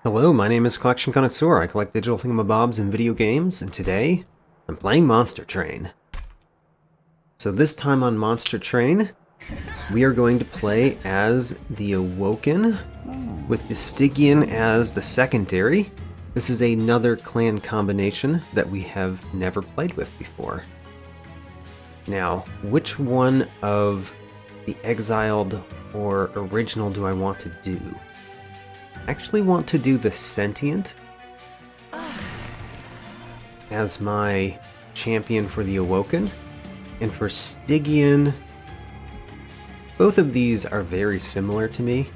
Hello, my name is Collection Connoisseur. I collect digital thingamabobs and video games, and today I'm playing Monster Train. So this time on Monster Train, we are going to play as the Awoken, with the Stygian as the secondary. This is another clan combination that we have never played with before. Now, which one of the exiled or original do I want to do? I actually want to do the Sentient as my champion for the Awoken, and for Stygian, both of these are very similar to me.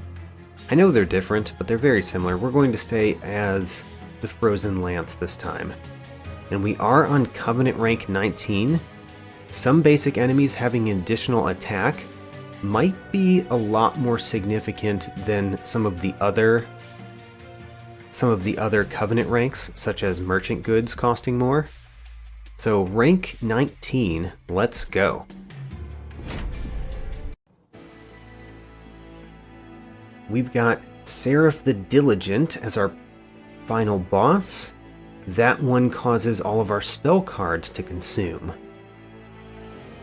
I know they're different, but they're very similar. We're going to stay as the Frozen Lance this time. And we are on Covenant rank 19. Some basic enemies having additional attack might be a lot more significant than some of the other Covenant ranks, such as merchant goods costing more. So rank 19, let's go. We've got Seraph the Diligent as our final boss. That one causes all of our spell cards to consume.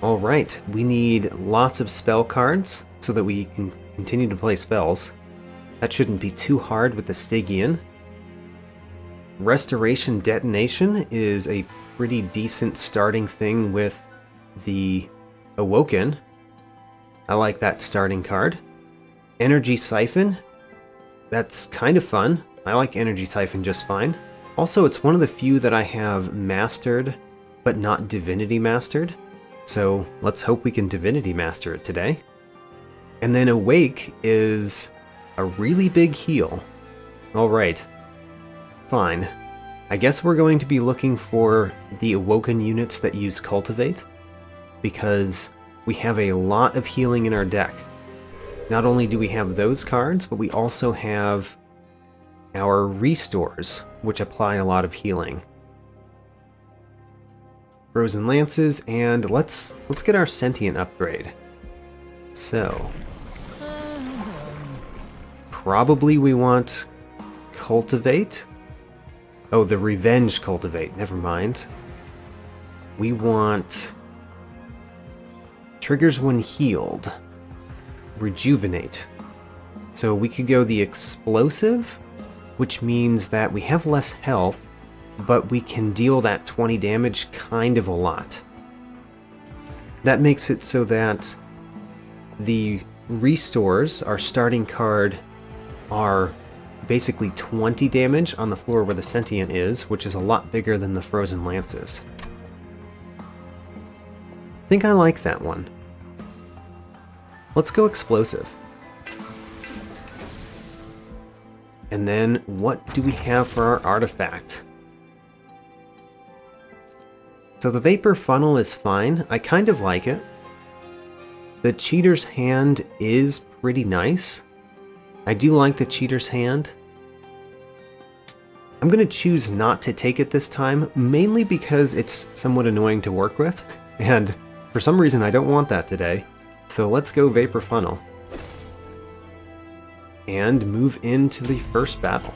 Alright, we need lots of spell cards so that we can continue to play spells. That shouldn't be too hard with the Stygian. Restoration Detonation is a pretty decent starting thing with the Awoken. I like that starting card. Energy Siphon, that's kind of fun. I like Energy Siphon just fine. Also, it's one of the few that I have mastered, but not Divinity mastered. So let's hope we can Divinity master it today. And then Awake is a really big heal. Alright, fine. I guess we're going to be looking for the Awoken units that use Cultivate, because we have a lot of healing in our deck. Not only do we have those cards, but we also have our Restores, which apply a lot of healing. Frozen Lances, and let's get our Sentient upgrade. So, probably we want Cultivate. Oh, the Revenge Cultivate, never mind. We want triggers when healed. Rejuvenate. So we could go the Explosive, which means that we have less health, but we can deal that 20 damage kind of a lot. That makes it so that the Restores, our starting card, are basically 20 damage on the floor where the Sentient is, which is a lot bigger than the Frozen Lances. I think I like that one. Let's go Explosive. And then, what do we have for our artifact? So the Vapor Funnel is fine. I kind of like it. The Cheater's Hand is pretty nice. I do like the Cheater's Hand. I'm going to choose not to take it this time, mainly because it's somewhat annoying to work with, and for some reason I don't want that today. So let's go Vapor Funnel. And move into the first battle.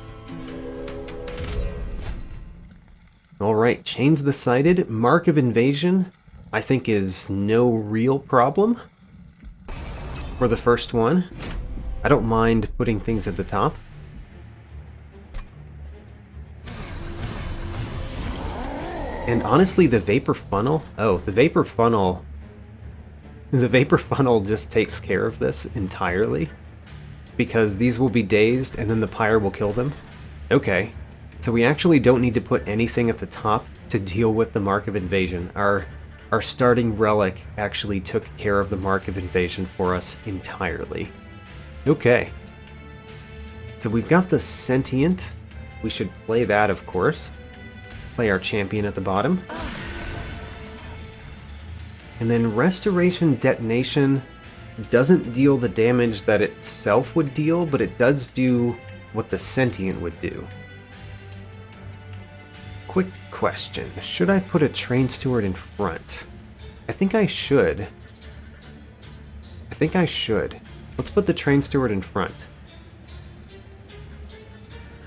Alright, Chains the Sighted. Mark of Invasion, I think, is no real problem for the first one. I don't mind putting things at the top. And honestly, the Vapor Funnel... Oh, the Vapor Funnel just takes care of this entirely. Because these will be dazed, and then the pyre will kill them. Okay. So we actually don't need to put anything at the top to deal with the Mark of Invasion. Our starting relic actually took care of the Mark of Invasion for us entirely. Okay. So we've got the Sentient. We should play that, of course. Play our champion at the bottom. And then Restoration Detonation doesn't deal the damage that itself would deal, but it does do what the Sentient would do. Quick question. Should I put a Train Steward in front? I think I should. Let's put the Train Steward in front.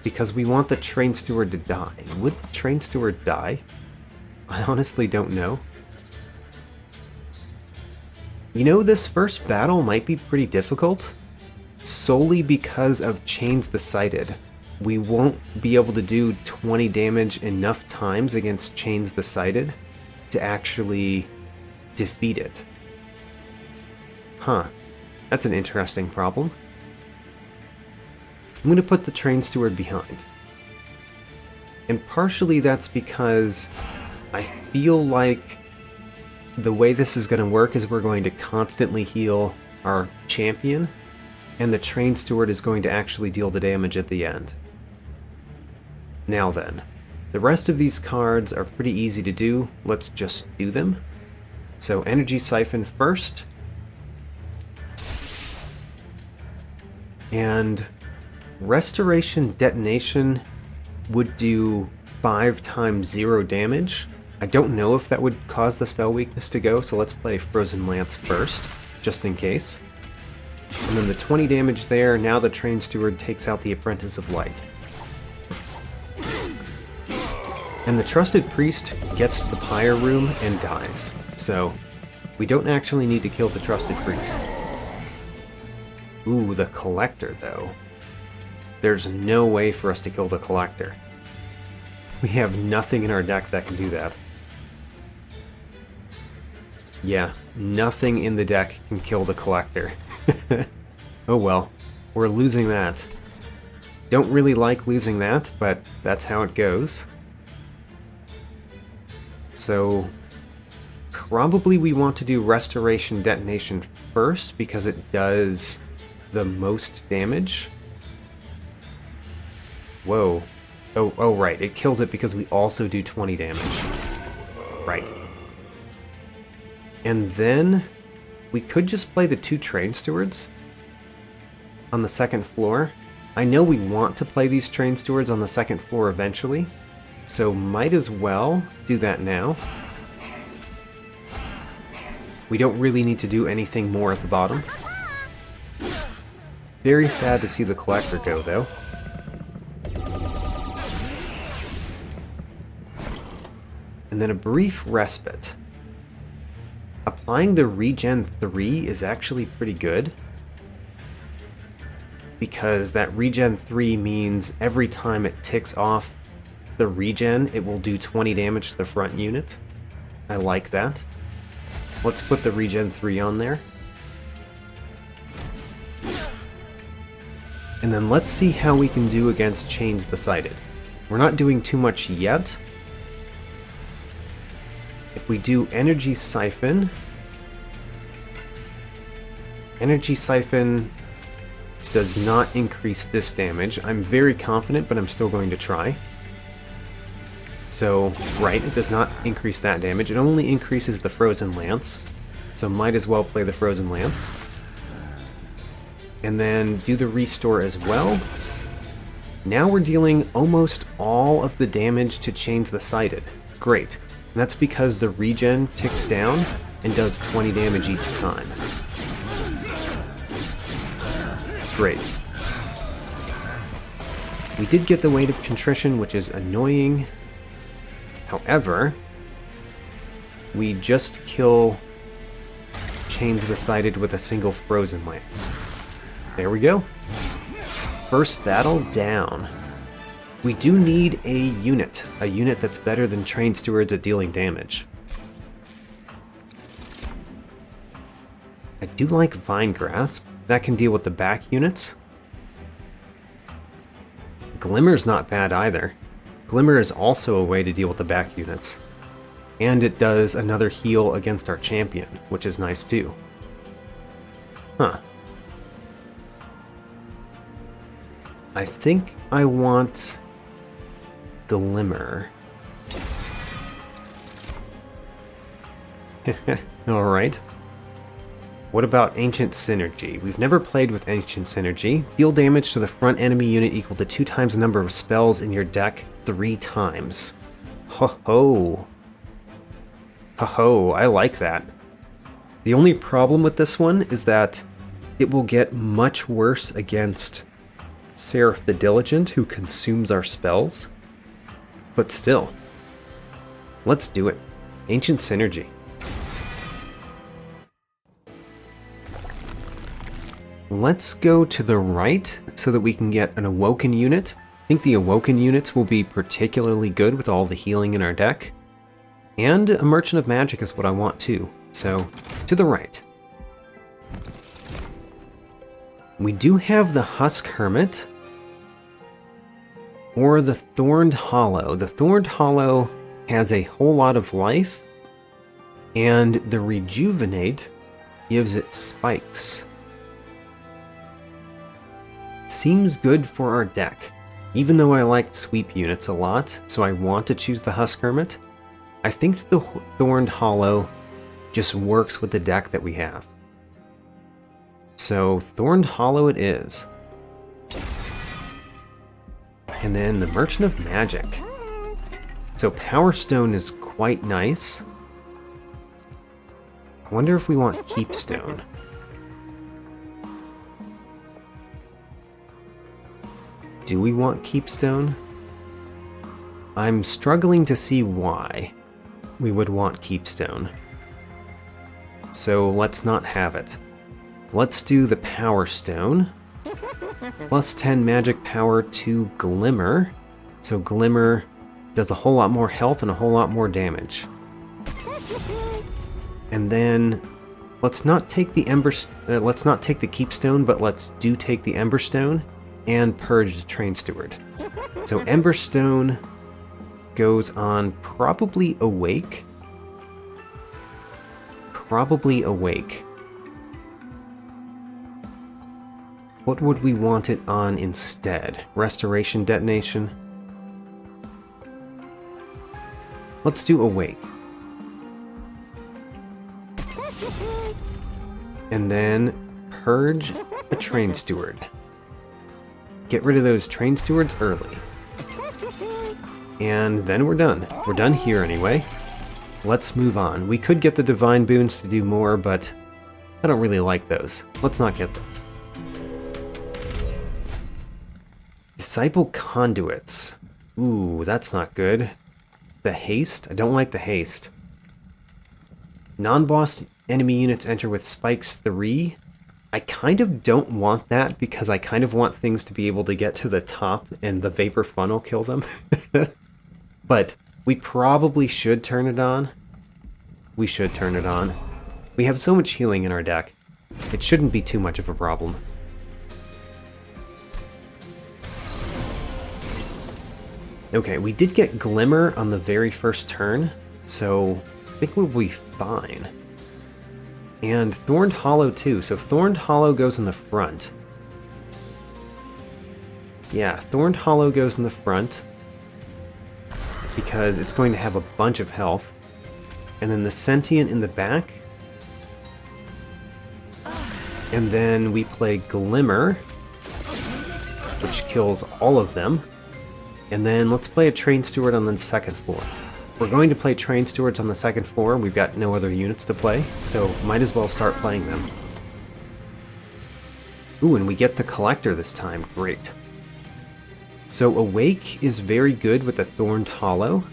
because we want the Train Steward to die. Would the Train Steward die? I honestly don't know. You know, this first battle might be pretty difficult, solely because of Chains the Sighted. We won't be able to do 20 damage enough times against Chains the Sighted to actually defeat it. Huh. That's an interesting problem. I'm going to put the Train Steward behind. And partially that's because I feel like the way this is going to work is we're going to constantly heal our champion, and the Train Steward is going to actually deal the damage at the end. Now then, the rest of these cards are pretty easy to do. Let's just do them. So Energy Siphon first. And Restoration Detonation would do 5 times 0 damage. I don't know if that would cause the spell weakness to go, so let's play Frozen Lance first, just in case. And then the 20 damage there, now the Train Steward takes out the Apprentice of Light. And the Trusted Priest gets the Pyre Room and dies, so we don't actually need to kill the Trusted Priest. Ooh, the Collector, though. There's no way for us to kill the Collector. We have nothing in our deck that can do that. Yeah, nothing in the deck can kill the Collector. Oh well, we're losing that. Don't really like losing that, but that's how it goes. So, probably we want to do Restoration Detonation first, because it does the most damage. Whoa. Oh, right, it kills it because we also do 20 damage. Right. And then we could just play the 2 Train Stewards on the second floor. I know we want to play these Train Stewards on the second floor eventually, so might as well do that now. We don't really need to do anything more at the bottom. Very sad to see the Collector go, though. And then a brief respite. Applying the Regen 3 is actually pretty good, because that Regen 3 means every time it ticks off the regen, it will do 20 damage to the front unit. I like that. Let's put the Regen 3 on there. And then let's see how we can do against Chains the Sighted. We're not doing too much yet. If we do Energy Siphon... Energy Siphon does not increase this damage. I'm very confident, but I'm still going to try. So, right, it does not increase that damage. It only increases the Frozen Lance. So might as well play the Frozen Lance. And then do the Restore as well. Now we're dealing almost all of the damage to Chains the Sighted. Great. And that's because the regen ticks down and does 20 damage each time. Great. We did get the Weight of Contrition, which is annoying. However, we just kill Chains the Sighted with a single Frozen Lance. There we go. First battle down. We do need a unit that's better than Train Stewards at dealing damage. I do like Vine Grasp. That can deal with the back units. Glimmer's not bad either. Glimmer is also a way to deal with the back units. And it does another heal against our champion, which is nice too. Huh. I think I want Glimmer. Alright. What about Ancient Synergy? We've never played with Ancient Synergy. Deal damage to the front enemy unit equal to 2 times the number of spells in your deck 3 times. Ho-ho. Ho-ho, I like that. The only problem with this one is that it will get much worse against Seraph the Diligent, who consumes our spells. But still, let's do it. Ancient Synergy. Let's go to the right so that we can get an Awoken unit. I think the Awoken units will be particularly good with all the healing in our deck. And a Merchant of Magic is what I want too. So, to the right. We do have the Husk Hermit, or the Thorned Hollow. The Thorned Hollow has a whole lot of life, and the Rejuvenate gives it spikes. Seems good for our deck, even though I liked sweep units a lot, so I want to choose the Husk Hermit. I think the Thorned Hollow just works with the deck that we have. So, Thorned Hollow it is. And then the Merchant of Magic. So, Power Stone is quite nice. I wonder if we want Keepstone. Do we want Keepstone? I'm struggling to see why we would want Keepstone. So, let's not have it. Let's do the Power Stone. Plus 10 magic power to Glimmer. So Glimmer does a whole lot more health and a whole lot more damage. And then let's not take the let's not take the Keepstone, but let's take the Emberstone and purge the Train Steward. So Emberstone goes on probably Awake. Probably Awake. What would we want it on instead? Restoration Detonation? Let's do Awake. And then purge a Train Steward. Get rid of those Train Stewards early. And then we're done. We're done here anyway. Let's move on. We could get the Divine Boons to do more, but I don't really like those. Let's not get those. Disciple Conduits. Ooh, that's not good. The Haste? I don't like the Haste. Non-boss enemy units enter with spikes 3. I kind of don't want that because I kind of want things to be able to get to the top and the Vapor Funnel kill them. But we probably should turn it on. We should turn it on. We have so much healing in our deck. It shouldn't be too much of a problem. Okay, we did get Glimmer on the very first turn, so I think we'll be fine. And Thorned Hollow too, so Thorned Hollow goes in the front. Yeah, Thorned Hollow goes in the front, because it's going to have a bunch of health. And then the Sentient in the back. And then we play Glimmer, which kills all of them. And then let's play a Train Steward on the second floor. We're going to play Train Stewards on the second floor. We've got no other units to play, so might as well start playing them. Ooh, and we get the Collector this time. Great. So Awake is very good with the Thorned Hollow.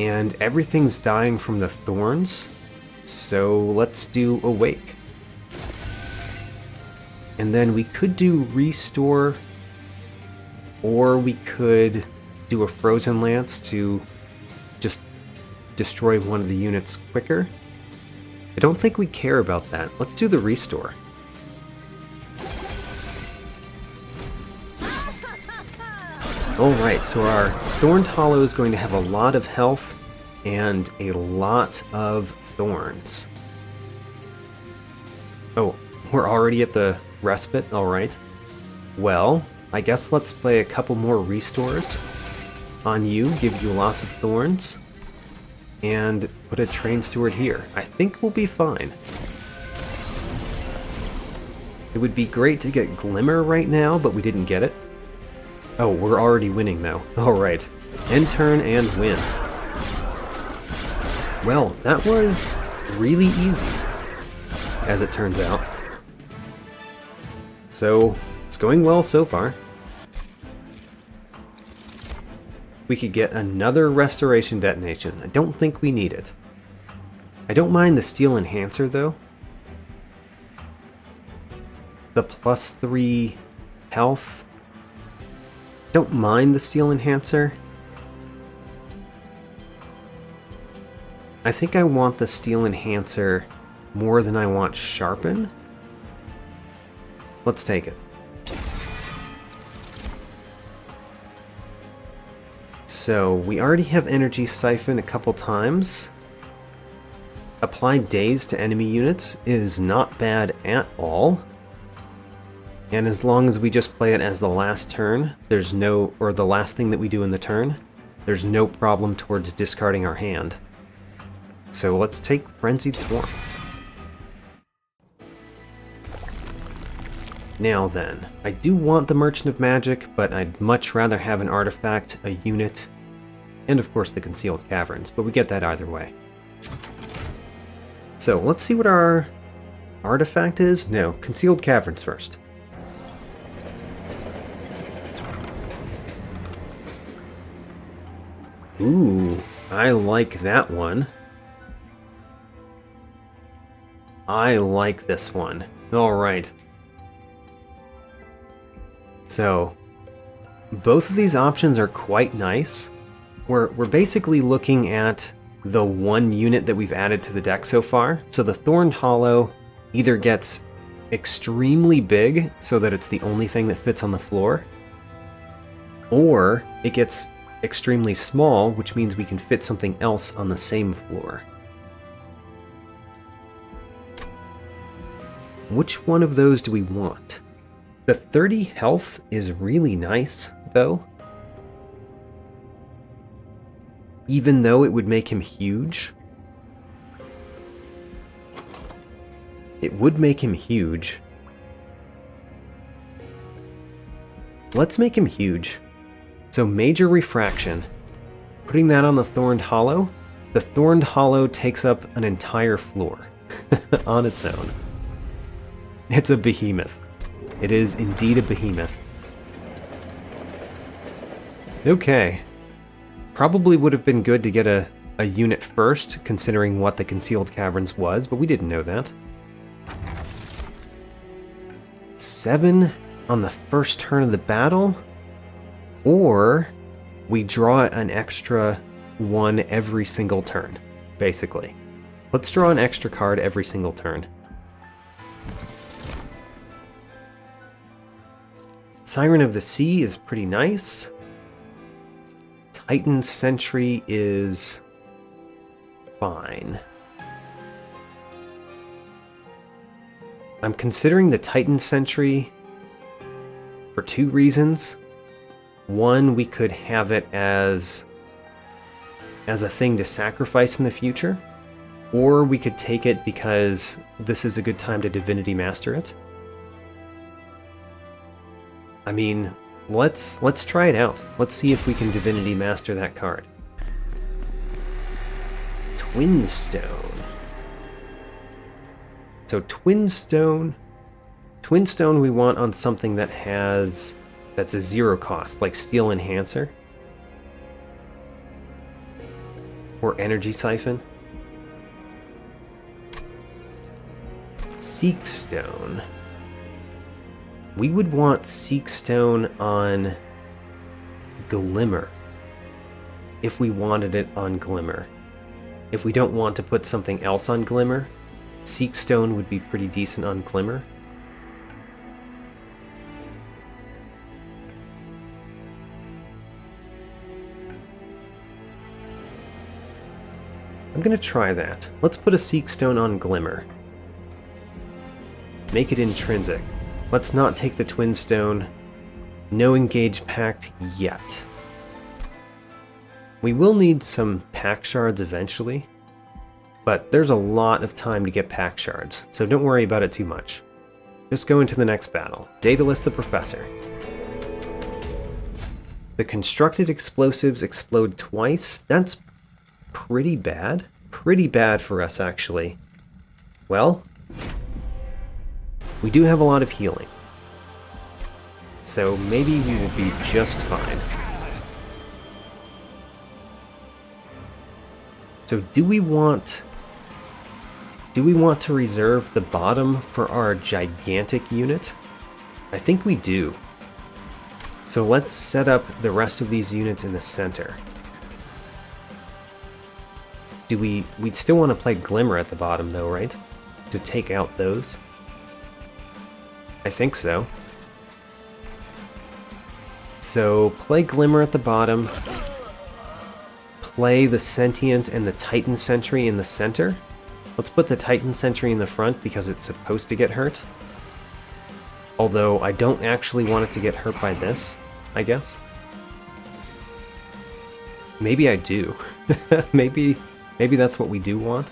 And everything's dying from the thorns. So let's do Awake. And then we could do Restore, or we could do a Frozen Lance to just destroy one of the units quicker. I don't think we care about that. Let's do the Restore. Alright, so our Thorned Hollow is going to have a lot of health and a lot of thorns. Oh, we're already at the Respite? Alright. Well, I guess let's play a couple more Restores on you, give you lots of thorns, and put a Train Steward here. I think we'll be fine. It would be great to get Glimmer right now, but we didn't get it. Oh, we're already winning though. Alright. End turn and win. Well, that was really easy, as it turns out. So, It's going well so far. We could get another restoration detonation. I don't think we need it. I don't mind the steel enhancer though. The +3 health. Don't mind the steel enhancer. I think I want the steel enhancer more than I want sharpen. Let's take it. So we already have energy siphon a couple times. Apply daze to enemy units is not bad at all. And as long as we just play it as the last turn, there's no, or the last thing that we do in the turn, there's no problem towards discarding our hand. So let's take Frenzied Swarm. Now then, I do want the Merchant of Magic, but I'd much rather have an artifact, a unit, and of course the Concealed Caverns, but we get that either way. So let's see what our artifact is. No, Concealed Caverns first. Ooh, I like that one. I like this one. Alright. So, both of these options are quite nice. We're basically looking at the one unit that we've added to the deck so far. So the Thorned Hollow either gets extremely big, so that it's the only thing that fits on the floor, or it gets extremely small, which means we can fit something else on the same floor. Which one of those do we want? The 30 health is really nice, though. Even though it would make him huge. It would make him huge. Let's make him huge. So Major Refraction. Putting that on the Thorned Hollow. The Thorned Hollow takes up an entire floor on its own. It's a behemoth. It is indeed a behemoth. Okay. Probably would have been good to get a unit first, considering what the Concealed Caverns was, but we didn't know that. 7 on the first turn of the battle, or we draw an extra 1 every single turn, basically. Let's draw an extra card every single turn. Siren of the Sea is pretty nice. Titan Sentry is fine. I'm considering the Titan Sentry for 2 reasons. One, we could have it as a thing to sacrifice in the future, or we could take it because this is a good time to Divinity Master it. I mean, let's try it out. Let's see if we can Divinity Master that card. Twinstone. So Twinstone we want on something that's a 0 cost, like Steel Enhancer. Or Energy Siphon. Seekstone. We would want Seekstone on Glimmer, if we wanted it on Glimmer. If we don't want to put something else on Glimmer, Seekstone would be pretty decent on Glimmer. I'm gonna try that. Let's put a Seekstone on Glimmer. Make it intrinsic. Let's not take the Twinstone. No engage pact yet. We will need some pact shards eventually, but there's a lot of time to get pact shards, so don't worry about it too much. Just go into the next battle. Daedalus the Professor. The constructed explosives explode twice. That's pretty bad. Pretty bad for us, actually. Well, we do have a lot of healing. So maybe we will be just fine. So do we want to reserve the bottom for our gigantic unit? I think we do. So let's set up the rest of these units in the center. We'd still want to play Glimmer at the bottom though, right? To take out those. I think so. So play Glimmer at the bottom. Play the Sentient and the Titan Sentry in the center. Let's put the Titan Sentry in the front because it's supposed to get hurt. Although I don't actually want it to get hurt by this, I guess. Maybe I do. Maybe that's what we do want.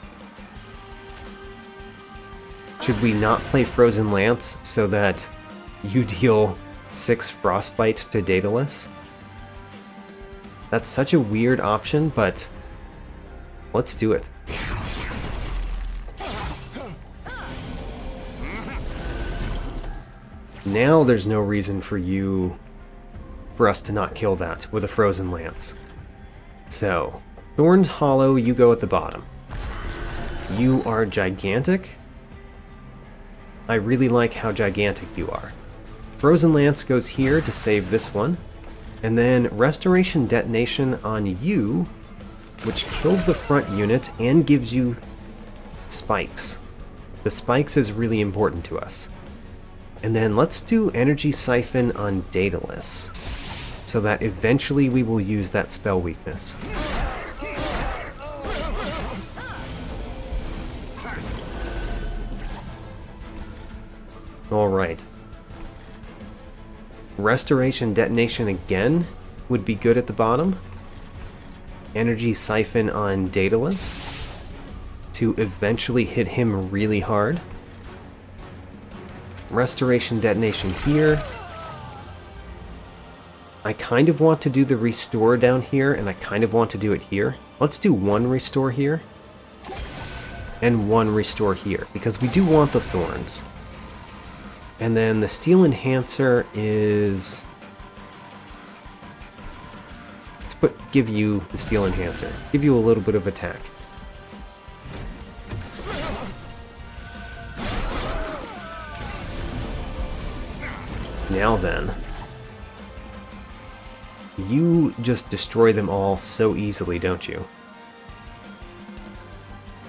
Should we not play Frozen Lance so that you deal 6 Frostbite to Daedalus? That's such a weird option, but let's do it. Now there's no reason for us to not kill that with a Frozen Lance. So, Thorned Hollow, you go at the bottom. You are gigantic. I really like how gigantic you are. Frozen Lance goes here to save this one. And then Restoration Detonation on you, which kills the front unit and gives you spikes. The spikes is really important to us. And then let's do Energy Siphon on Daedalus, so that eventually we will use that spell weakness. Alright. Restoration Detonation again would be good at the bottom. Energy Siphon on Daedalus to eventually hit him really hard. Restoration Detonation here. I kind of want to do the Restore down here, and I kind of want to do it here. Let's do 1 Restore here, and 1 Restore here, because we do want the Thorns. And then the Steel Enhancer is... Let's give you the Steel Enhancer. Give you a little bit of attack. Now then. You just destroy them all so easily, don't you?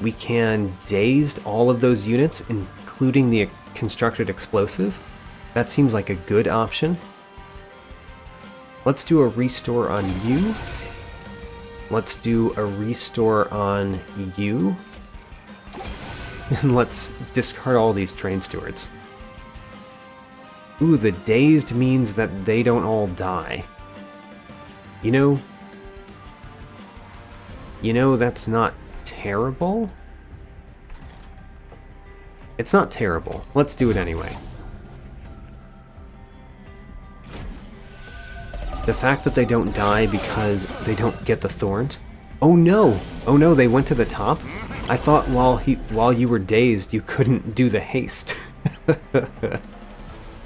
We can Dazed all of those units, including the Constructed Explosive. That seems like a good option. Let's do a Restore on you. Let's do a Restore on you. And let's discard all these Train Stewards. Ooh, the Dazed means that they don't all die. You know, that's not terrible. It's not terrible. Let's do it anyway. The fact that they don't die because they don't get the thorns. Oh no! Oh no, they went to the top? I thought while you were dazed, you couldn't do the haste.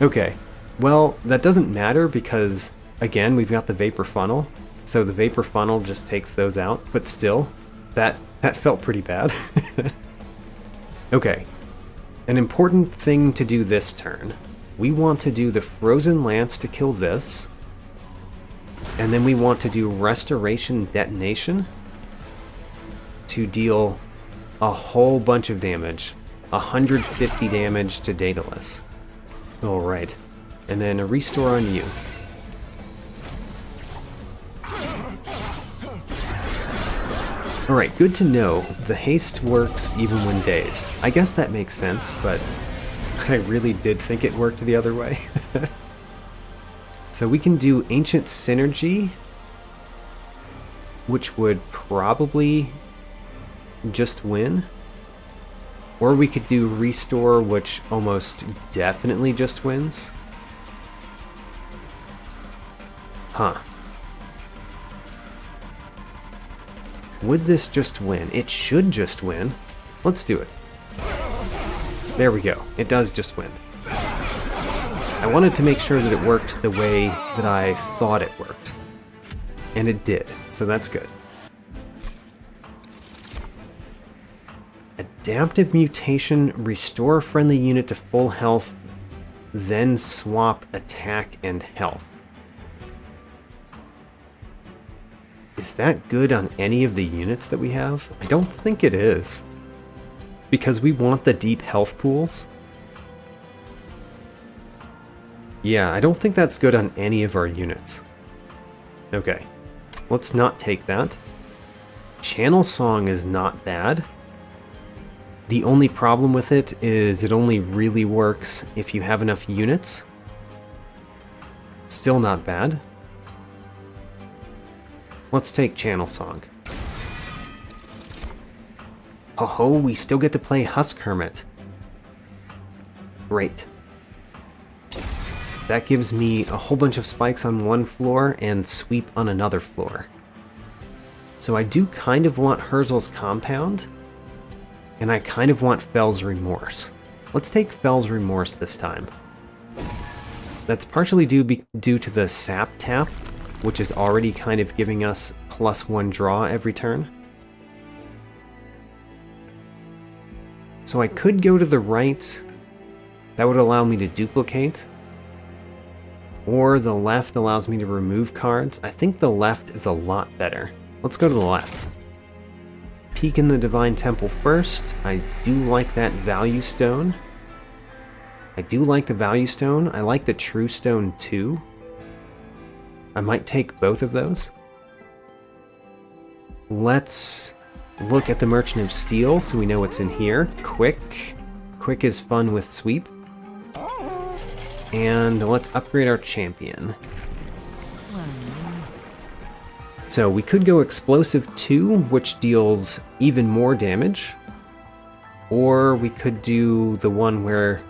Okay. Well, that doesn't matter because, again, we've got the Vapor Funnel. So the Vapor Funnel just takes those out. But still, that felt pretty bad. Okay. An important thing to do this turn. We want to do the Frozen Lance to kill this. And then we want to do Restoration Detonation to deal a whole bunch of damage. 150 damage to Daedalus. Alright. And then a Restore on you. Alright, good to know. The haste works even when dazed. I guess that makes sense, but I really did think it worked the other way. So we can do Ancient Synergy, which would probably just win. Or we could do Restore, which almost definitely just wins. Huh. Would this just win? It should just win. Let's do it. There we go. It does just win. I wanted to make sure that it worked the way that I thought it worked. And it did, so that's good. Adaptive mutation, restore a friendly unit to full health, then swap attack and health. Is that good on any of the units that we have? I don't think it is. Because we want the deep health pools. Yeah, I don't think that's good on any of our units. Okay, let's not take that. Channel Song is not bad. The only problem with it is it only really works if you have enough units. Still not bad. Let's take Channel Song. Oh, we still get to play Husk Hermit. Great. That gives me a whole bunch of spikes on one floor and sweep on another floor. So I do kind of want Herzl's Compound, and I kind of want Fell's Remorse. Let's take Fell's Remorse this time. That's partially due to the Sap Tap, which is already kind of giving us +1 draw every turn. So I could go to the right. That would allow me to duplicate. Or the left allows me to remove cards. I think the left is a lot better. Let's go to the left. Peek in the Divine Temple first. I do like that Value Stone. I do like the Value Stone. I like the True Stone too. I might take both of those. Let's look at the Merchant of Steel so we know what's in here. Quick. Quick is fun with Sweep. And let's upgrade our champion. So we could go Explosive 2, which deals even more damage. Or we could do the one where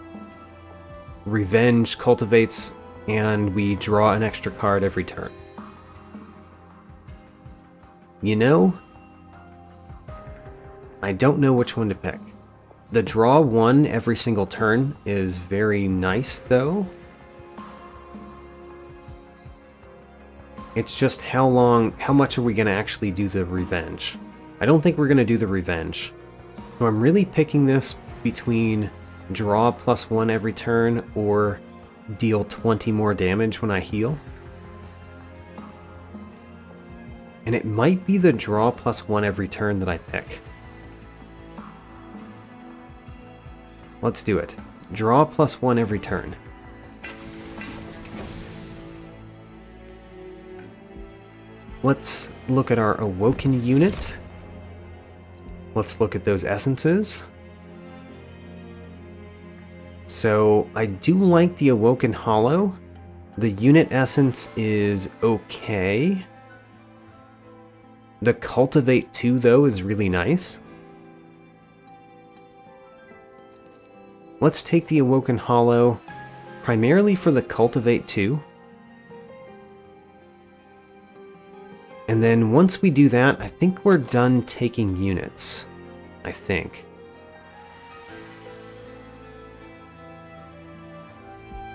Revenge cultivates and we draw an extra card every turn. You know, I don't know which one to pick. The draw 1 every single turn is very nice, though. It's just how much are we going to actually do the Revenge? I don't think we're going to do the Revenge. So I'm really picking this between draw +1 every turn or deal 20 more damage when I heal. And it might be the draw +1 every turn that I pick. Let's do it. Draw +1 every turn. Let's look at our Awoken unit. Let's look at those essences. So I do like the Awoken Hollow. The unit essence is okay. The Cultivate 2, though, is really nice. Let's take the Awoken Hollow primarily for the Cultivate 2. And then once we do that, I think we're done taking units. I think.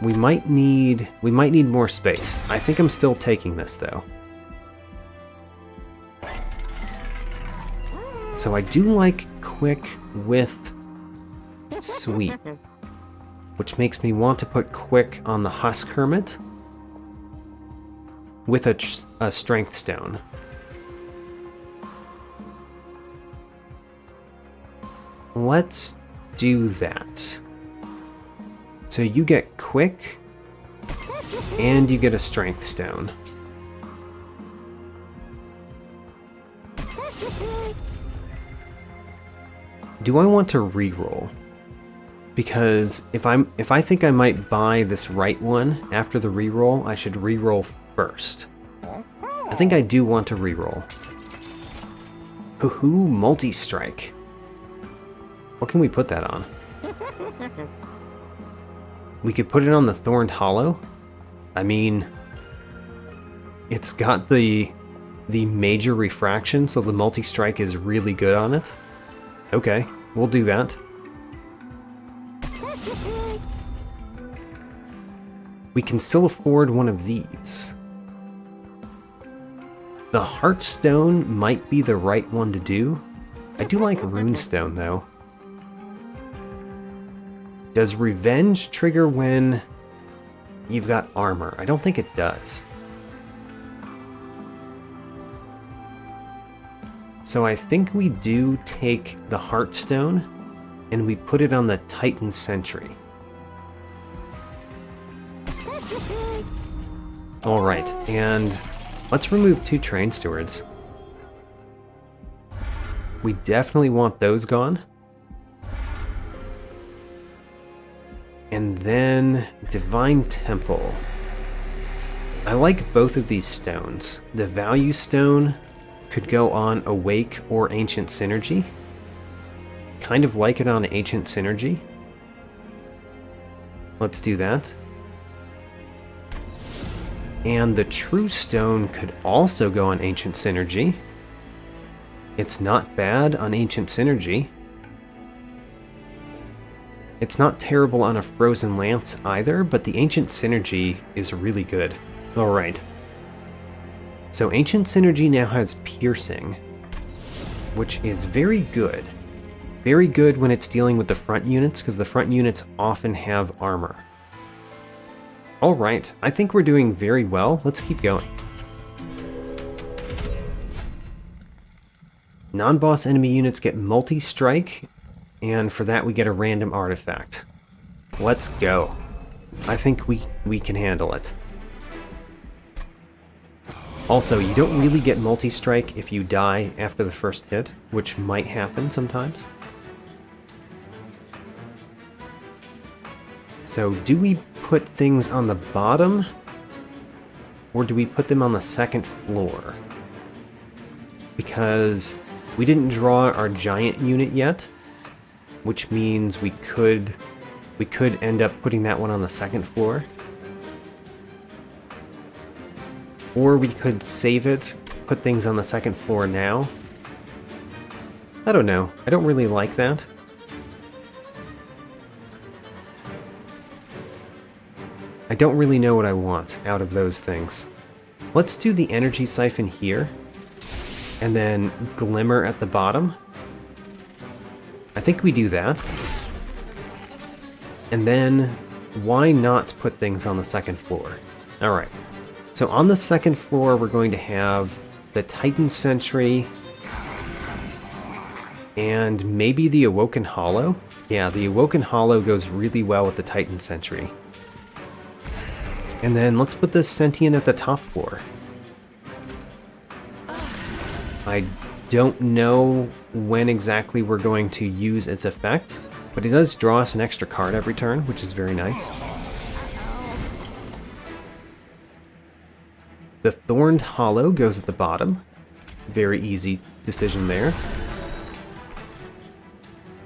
We might need more space. I think I'm still taking this though. So I do like Quick with Sweep, which makes me want to put Quick on the Husk Hermit with a Strength Stone. Let's do that. So you get Quick, and you get a Strength Stone. Do I want to reroll? Because if I think I might buy this right one after the reroll, I should reroll first. I think I do want to reroll. Hoo-hoo, multi-strike. What can we put that on? We could put it on the Thorned Hollow. I mean, it's got the major refraction, so the multi-strike is really good on it. Okay, we'll do that. we can still afford one of these. The Heartstone might be the right one to do. I do like Runestone, though. Does Revenge trigger when you've got armor? I don't think it does. So I think we do take the Heartstone and we put it on the Titan Sentry. Alright, and let's remove 2 Train Stewards. We definitely want those gone. And then Divine Temple. I like both of these stones. The Value Stone could go on Awake or Ancient Synergy. Kind of like it on Ancient Synergy. Let's do that. And the True Stone could also go on Ancient Synergy. It's not bad on Ancient Synergy. It's not terrible on a Frozen Lance either, but the Ancient Synergy is really good. Alright. So Ancient Synergy now has Piercing, which is very good. Very good when it's dealing with the front units, because the front units often have armor. Alright, I think we're doing very well. Let's keep going. Non-boss enemy units get multi-strike, and for that we get a random artifact. Let's go. I think we can handle it. Also, you don't really get multi-strike if you die after the first hit, which might happen sometimes. So, do we put things on the bottom? Or do we put them on the second floor? Because we didn't draw our giant unit yet, which means we could end up putting that one on the second floor. Or we could save it, put things on the second floor now. I don't know. I don't really like that. I don't really know what I want out of those things. Let's do the energy siphon here, and then glimmer at the bottom. I think we do that. And then, why not put things on the second floor? Alright. So on the second floor, we're going to have the Titan Sentry, and maybe the Awoken Hollow. Yeah, the Awoken Hollow goes really well with the Titan Sentry. And then let's put the Sentient at the top floor. I don't know when exactly we're going to use its effect, but it does draw us an extra card every turn, which is very nice. The Thorned Hollow goes at the bottom. Very easy decision there.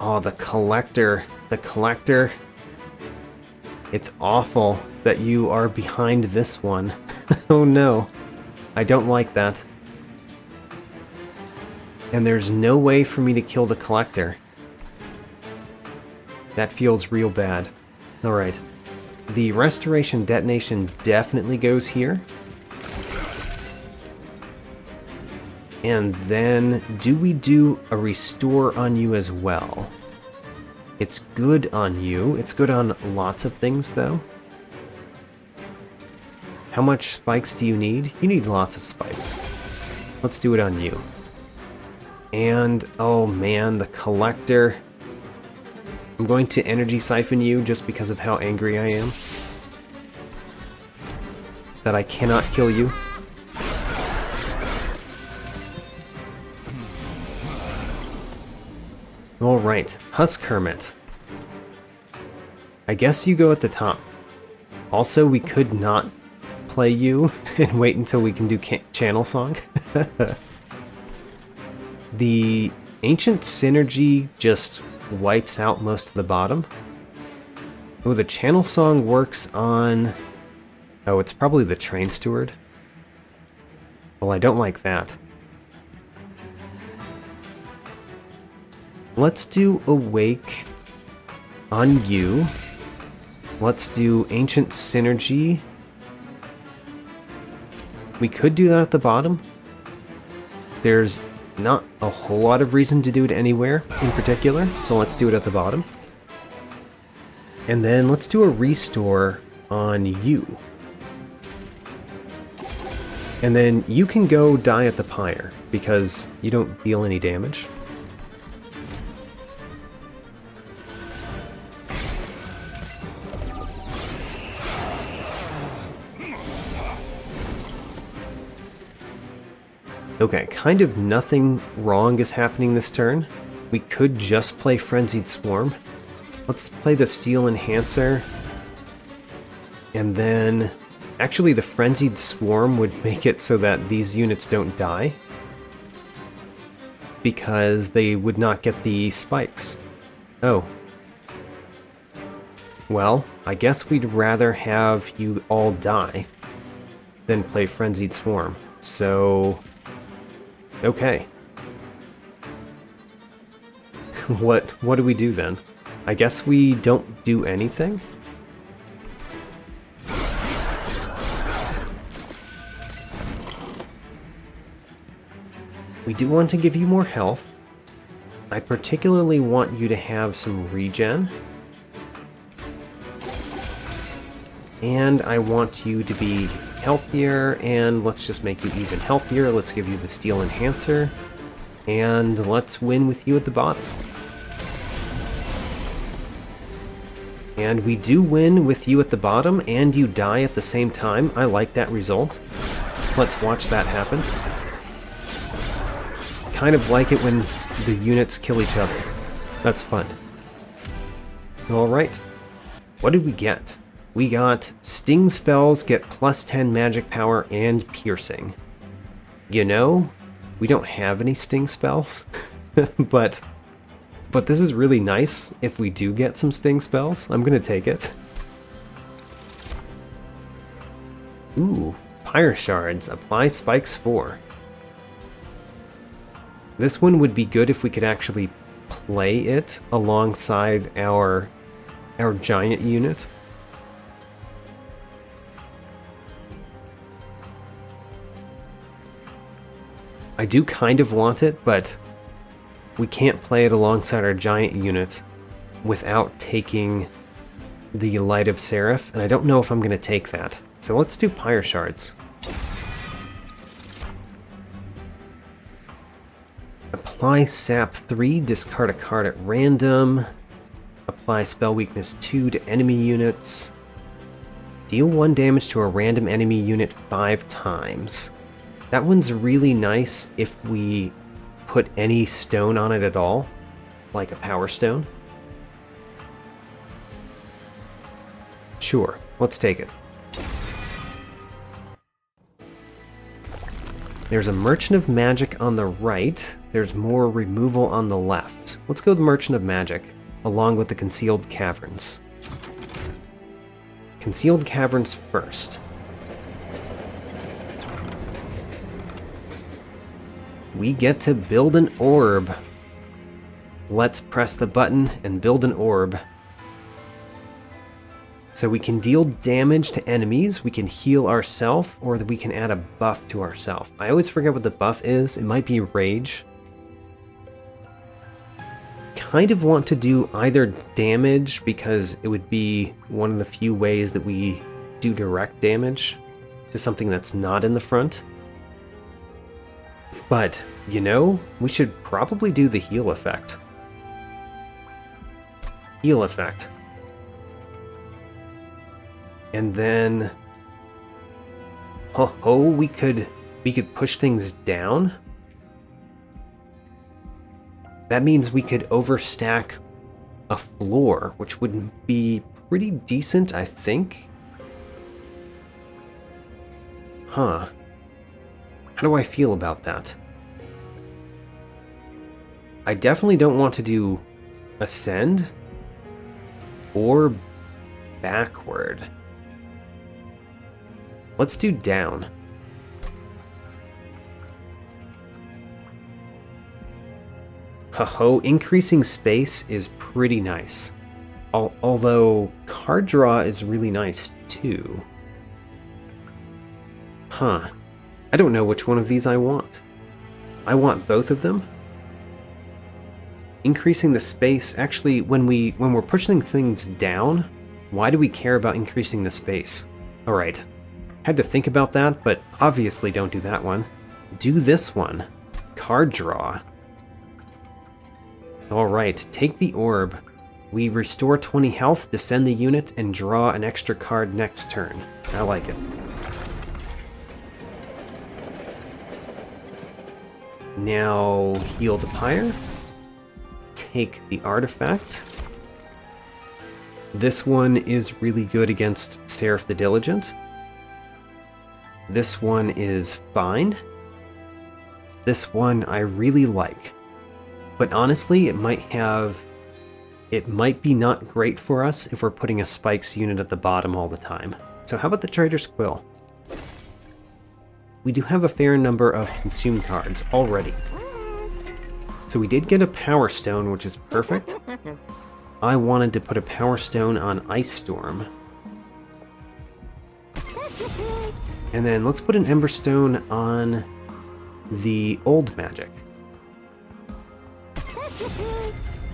Oh, the Collector. The Collector. It's awful that you are behind this one. Oh no. I don't like that. And there's no way for me to kill the Collector. That feels real bad. Alright. The Restoration Detonation definitely goes here. And then, do we do a Restore on you as well? It's good on you. It's good on lots of things, though. How much spikes do you need? You need lots of spikes. Let's do it on you. And, oh man, the Collector. I'm going to Energy Siphon you just because of how angry I am. That I cannot kill you. Alright, Husk Hermit. I guess you go at the top. Also, we could not play you and wait until we can do Channel Song. The Ancient Synergy just wipes out most of the bottom. Oh, the Channel Song works on... Oh, it's probably the Train Steward. Well, I don't like that. Let's do Awake on you. Let's do Ancient Synergy. We could do that at the bottom. There's not a whole lot of reason to do it anywhere in particular, so let's do it at the bottom. And then let's do a restore on you. And then you can go die at the pyre, because you don't deal any damage. Okay, kind of nothing wrong is happening this turn. We could just play Frenzied Swarm. Let's play the Steel Enhancer. And then... Actually, the Frenzied Swarm would make it so that these units don't die, because they would not get the spikes. Oh. Well, I guess we'd rather have you all die than play Frenzied Swarm. So... okay. What do we do then? I guess we don't do anything? We do want to give you more health. I particularly want you to have some regen. And I want you to be healthier, and let's just make you even healthier. Let's give you the Steel Enhancer, and let's win with you at the bottom. And we do win with you at the bottom, and you die at the same time. I like that result. Let's watch that happen. Kind of like it when the units kill each other. That's fun. Alright. What did we get? We got Sting Spells get plus 10 magic power and piercing. You know, we don't have any Sting Spells, but this is really nice if we do get some Sting Spells. I'm gonna take it. Ooh, Pyre Shards. Apply Spikes 4. This one would be good if we could actually play it alongside our giant unit. I do kind of want it, but we can't play it alongside our giant unit without taking the Light of Seraph, and I don't know if I'm going to take that. So let's do Pyre Shards. Apply Sap 3, discard a card at random. Apply Spell Weakness 2 to enemy units. Deal 1 damage to a random enemy unit 5 times. That one's really nice if we put any stone on it at all, like a Power Stone. Sure, let's take it. There's a Merchant of Magic on the right. There's more removal on the left. Let's go with the Merchant of Magic, along with the Concealed Caverns. Concealed Caverns first. We get to build an orb. Let's press the button and build an orb. So we can deal damage to enemies, we can heal ourselves, or we can add a buff to ourselves. I always forget what the buff is. It might be Rage. Kind of want to do either damage, because it would be one of the few ways that we do direct damage to something that's not in the front. But, you know, we should probably do the heal effect. Heal effect. And then... we could push things down? That means we could overstack a floor, which would be pretty decent, I think. Huh. How do I feel about that? I definitely don't want to do ascend or backward. Let's do down. Increasing space is pretty nice. Although card draw is really nice too. Huh. I don't know which one of these I want. I want both of them. Increasing the space, actually, when we're pushing things down, why do we care about increasing the space? Alright. Had to think about that, but obviously don't do that one. Do this one. Card draw. Alright, take the orb. We restore 20 health, descend the unit, and draw an extra card next turn. I like it. Now, heal the pyre. Take the artifact. This one is really good against Seraph the Diligent. This one is fine. This one I really like. But honestly, it might be not great for us if we're putting a spikes unit at the bottom all the time. So how about the Trader's Quill? We do have a fair number of consume cards already. So we did get a Power Stone, which is perfect. I wanted to put a Power Stone on Ice Storm. And then let's put an Ember Stone on the Old Magic.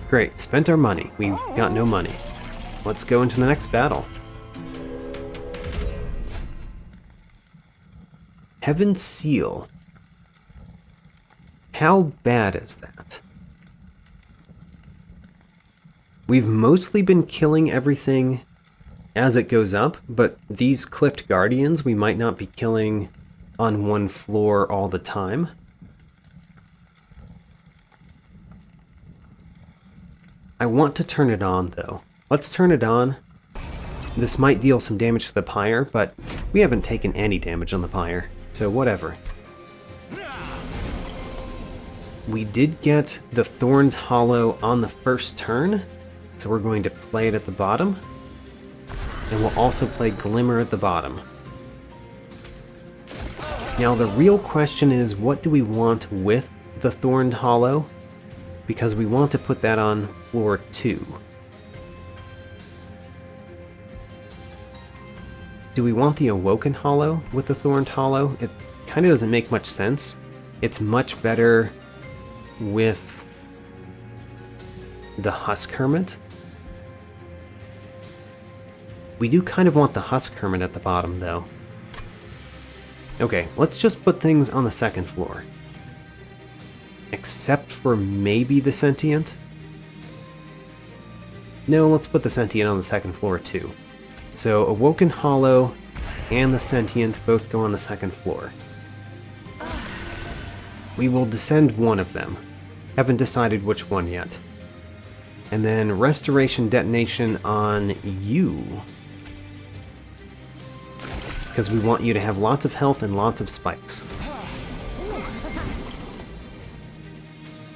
Great, spent our money. We've got no money. Let's go into the next battle. Heaven's Seal. How bad is that? We've mostly been killing everything as it goes up, but these clipped guardians we might not be killing on one floor all the time. I want to turn it on, though. Let's turn it on. This might deal some damage to the pyre, but we haven't taken any damage on the pyre, so whatever. We did get the Thorned Hollow on the first turn, so we're going to play it at the bottom. And we'll also play Glimmer at the bottom. Now the real question is, what do we want with the Thorned Hollow? Because we want to put that on floor 2. Do we want the Awoken Hollow with the Thorned Hollow? It kind of doesn't make much sense. It's much better with the Husk Hermit. We do kind of want the Husk Hermit at the bottom, though. Okay, let's just put things on the second floor. Except for maybe the Sentient? No, let's put the Sentient on the second floor, too. So, Awoken Hollow and the Sentient both go on the second floor. We will descend one of them. Haven't decided which one yet. And then Restoration Detonation on you. Because we want you to have lots of health and lots of spikes.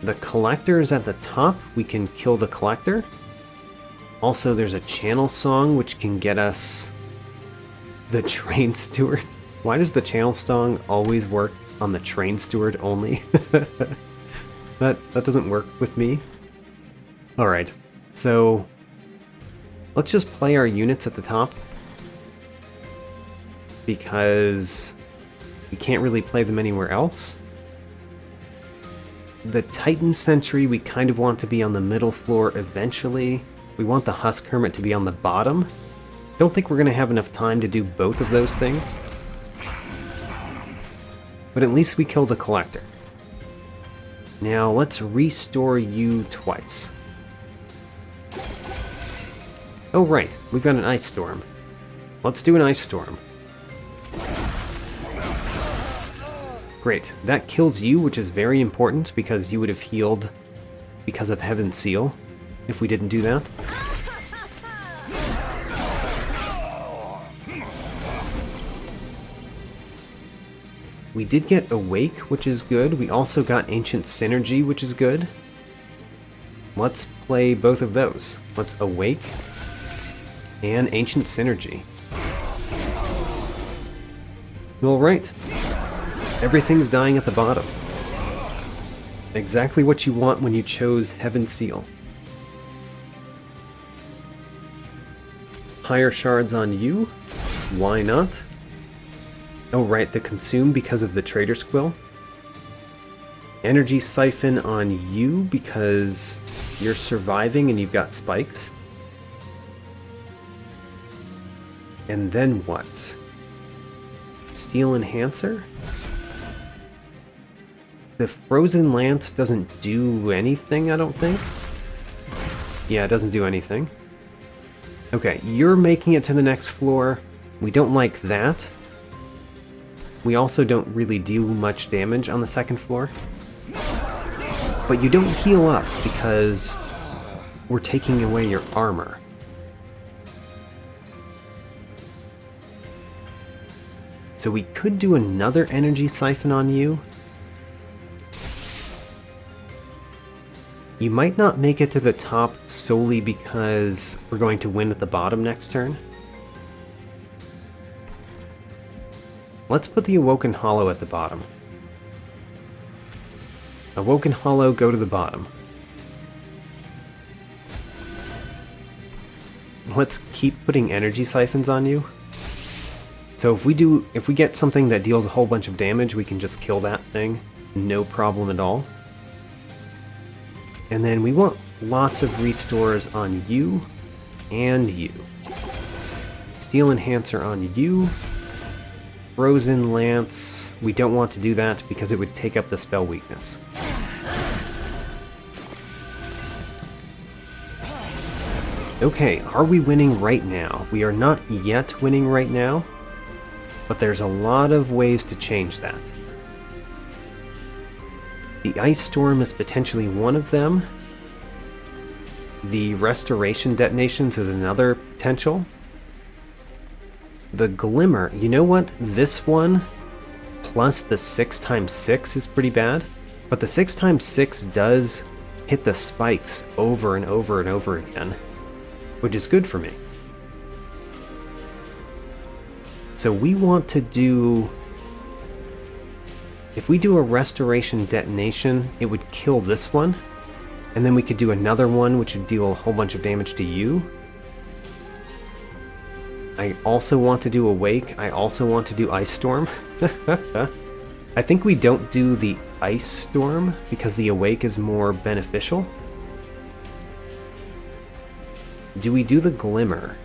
The Collector is at the top. We can kill the Collector. Also, there's a Channel Song which can get us the Train Steward. Why does the Channel Song always work on the Train Steward only? That doesn't work with me. Alright, so let's just play our units at the top. Because we can't really play them anywhere else. The Titan Sentry we kind of want to be on the middle floor eventually. We want the Husk Hermit to be on the bottom. Don't think we're going to have enough time to do both of those things. But at least we killed the Collector. Now let's restore you twice. Oh right, we've got an Ice Storm. Let's do an Ice Storm. Great, that kills you, which is very important because you would have healed because of Heaven's Seal if we didn't do that. We did get Awake, which is good. We also got Ancient Synergy, which is good. Let's play both of those. Let's Awake and Ancient Synergy. Alright. Everything's dying at the bottom. Exactly what you want when you chose Heaven's Seal. Pyre shards on you. Why not? Oh right, the consume because of the Trader's Quill. Energy siphon on you because you're surviving and you've got spikes. And then what? Steel enhancer? The frozen lance doesn't do anything, I don't think. Yeah, it doesn't do anything. Okay, you're making it to the next floor. We don't like that. We also don't really do much damage on the second floor. But you don't heal up because we're taking away your armor. So we could do another energy siphon on you. You might not make it to the top solely because we're going to win at the bottom next turn. Let's put the Awoken Hollow at the bottom. Awoken Hollow, go to the bottom. Let's keep putting energy siphons on you. So if we get something that deals a whole bunch of damage, we can just kill that thing. No problem at all. And then we want lots of restores on you and you. Steel Enhancer on you. Frozen Lance, we don't want to do that because it would take up the spell weakness. Okay, are we winning right now? We are not yet winning right now, but there's a lot of ways to change that. The Ice Storm is potentially one of them. The Restoration Detonations is another potential. The Glimmer, you know what? This one plus the 6x6 is pretty bad, but the 6x6 does hit the spikes over and over and over again, which is good for me. So we want to do... If we do a Restoration Detonation, it would kill this one, and then we could do another one which would deal a whole bunch of damage to you. I also want to do Awake. I also want to do Ice Storm. I think we don't do the Ice Storm because the Awake is more beneficial. Do we do the Glimmer?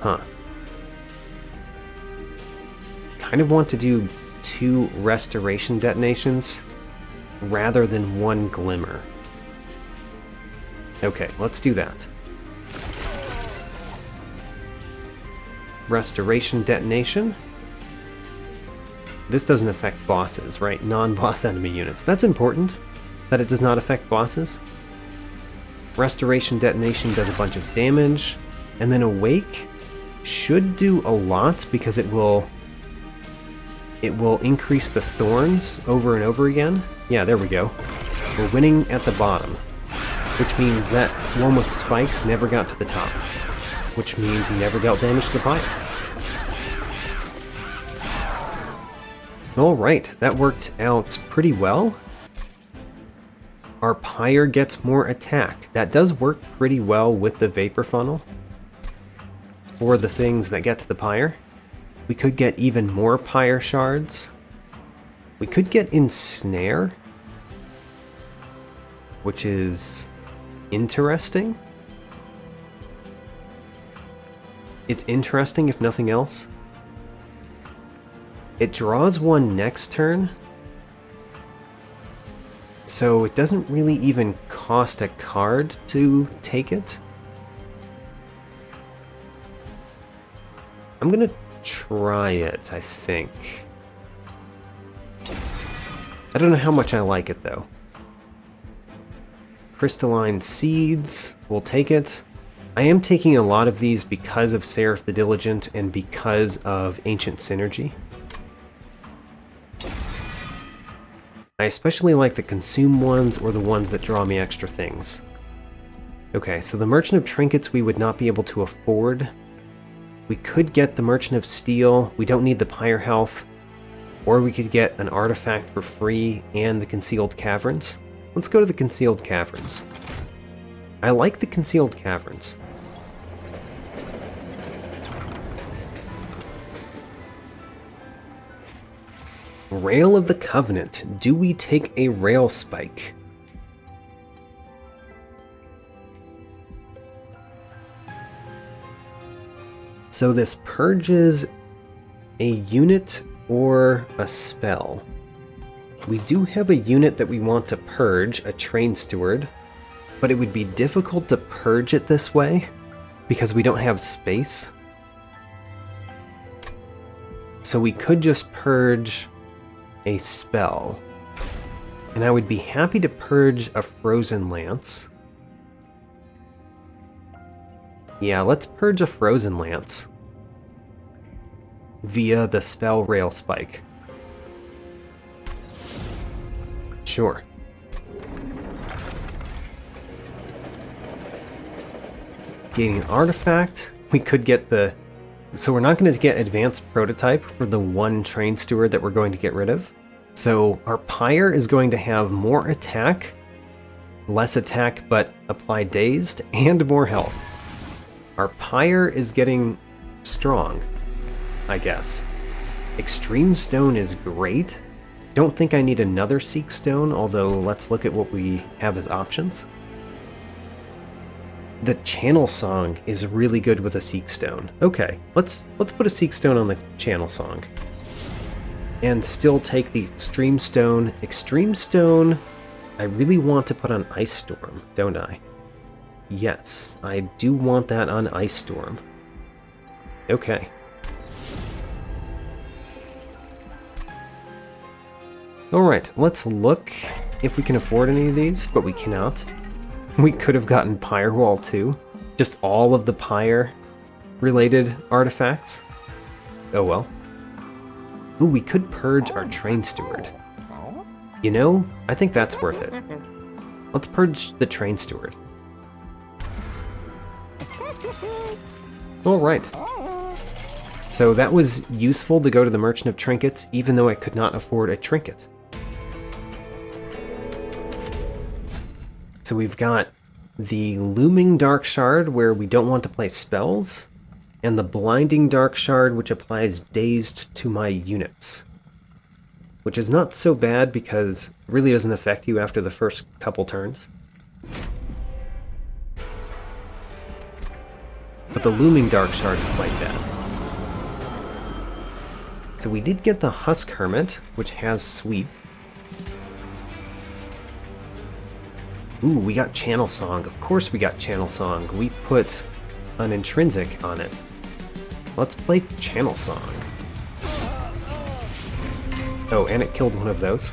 Huh. Kind of want to do 2 Restoration Detonations rather than 1 Glimmer. Okay, let's do that. Restoration Detonation. This doesn't affect bosses, right? Non-boss enemy units. That's important, that it does not affect bosses. Restoration Detonation does a bunch of damage. And then Awake should do a lot because it will increase the thorns over and over again. Yeah, there we go. We're winning at the bottom, which means that one with spikes never got to the top, which means he never dealt damage to the pyre. Alright, that worked out pretty well. Our pyre gets more attack. That does work pretty well with the Vapor Funnel for the things that get to the pyre. We could get even more pyre shards. We could get Ensnare, which is interesting. It's interesting if nothing else. It draws one next turn, so it doesn't really even cost a card to take it. I'm gonna try it, I think. I don't know how much I like it though. Crystalline Seeds, we'll take it. I am taking a lot of these because of Seraph the Diligent and because of Ancient Synergy. I especially like the consume ones or the ones that draw me extra things. Okay, so the Merchant of Trinkets we would not be able to afford. We could get the Merchant of Steel, we don't need the Pyre Health, or we could get an artifact for free and the Concealed Caverns. Let's go to the Concealed Caverns. I like the concealed caverns. Rail of the Covenant. Do we take a rail spike? So this purges a unit or a spell. We do have a unit that we want to purge, a train steward, but it would be difficult to purge it this way because we don't have space. So we could just purge a spell. And I would be happy to purge a Frozen Lance. Yeah, let's purge a Frozen Lance via the spell Rail Spike. Sure. Getting an artifact. We could get the... So we're not going to get advanced prototype for the one train steward that we're going to get rid of. So our Pyre is going to have more attack, less attack but apply dazed, and more health. Our Pyre is getting strong, I guess. Extreme Stone is great. Don't think I need another Seek Stone, although let's look at what we have as options. The Channel Song is really good with a Seek Stone. Okay, let's put a Seek Stone on the Channel Song. And still take the Extreme Stone. Extreme Stone, I really want to put on Ice Storm, don't I? Yes, I do want that on Ice Storm. Okay. Alright, let's look if we can afford any of these, but we cannot. We could have gotten Pyre Wall too. Just all of the Pyre related artifacts. Oh well. Ooh, we could purge our Train Steward. You know, I think that's worth it. Let's purge the Train Steward. Alright. So that was useful to go to the Merchant of Trinkets, even though I could not afford a trinket. So we've got the Looming Dark Shard, where we don't want to play spells, and the Blinding Dark Shard, which applies Dazed to my units. Which is not so bad, because it really doesn't affect you after the first couple turns. But the Looming Dark Shard is quite bad. So we did get the Husk Hermit, which has Sweep. Ooh, we got Channel Song. Of course we got Channel Song. We put an Intrinsic on it. Let's play Channel Song. Oh, and it killed one of those.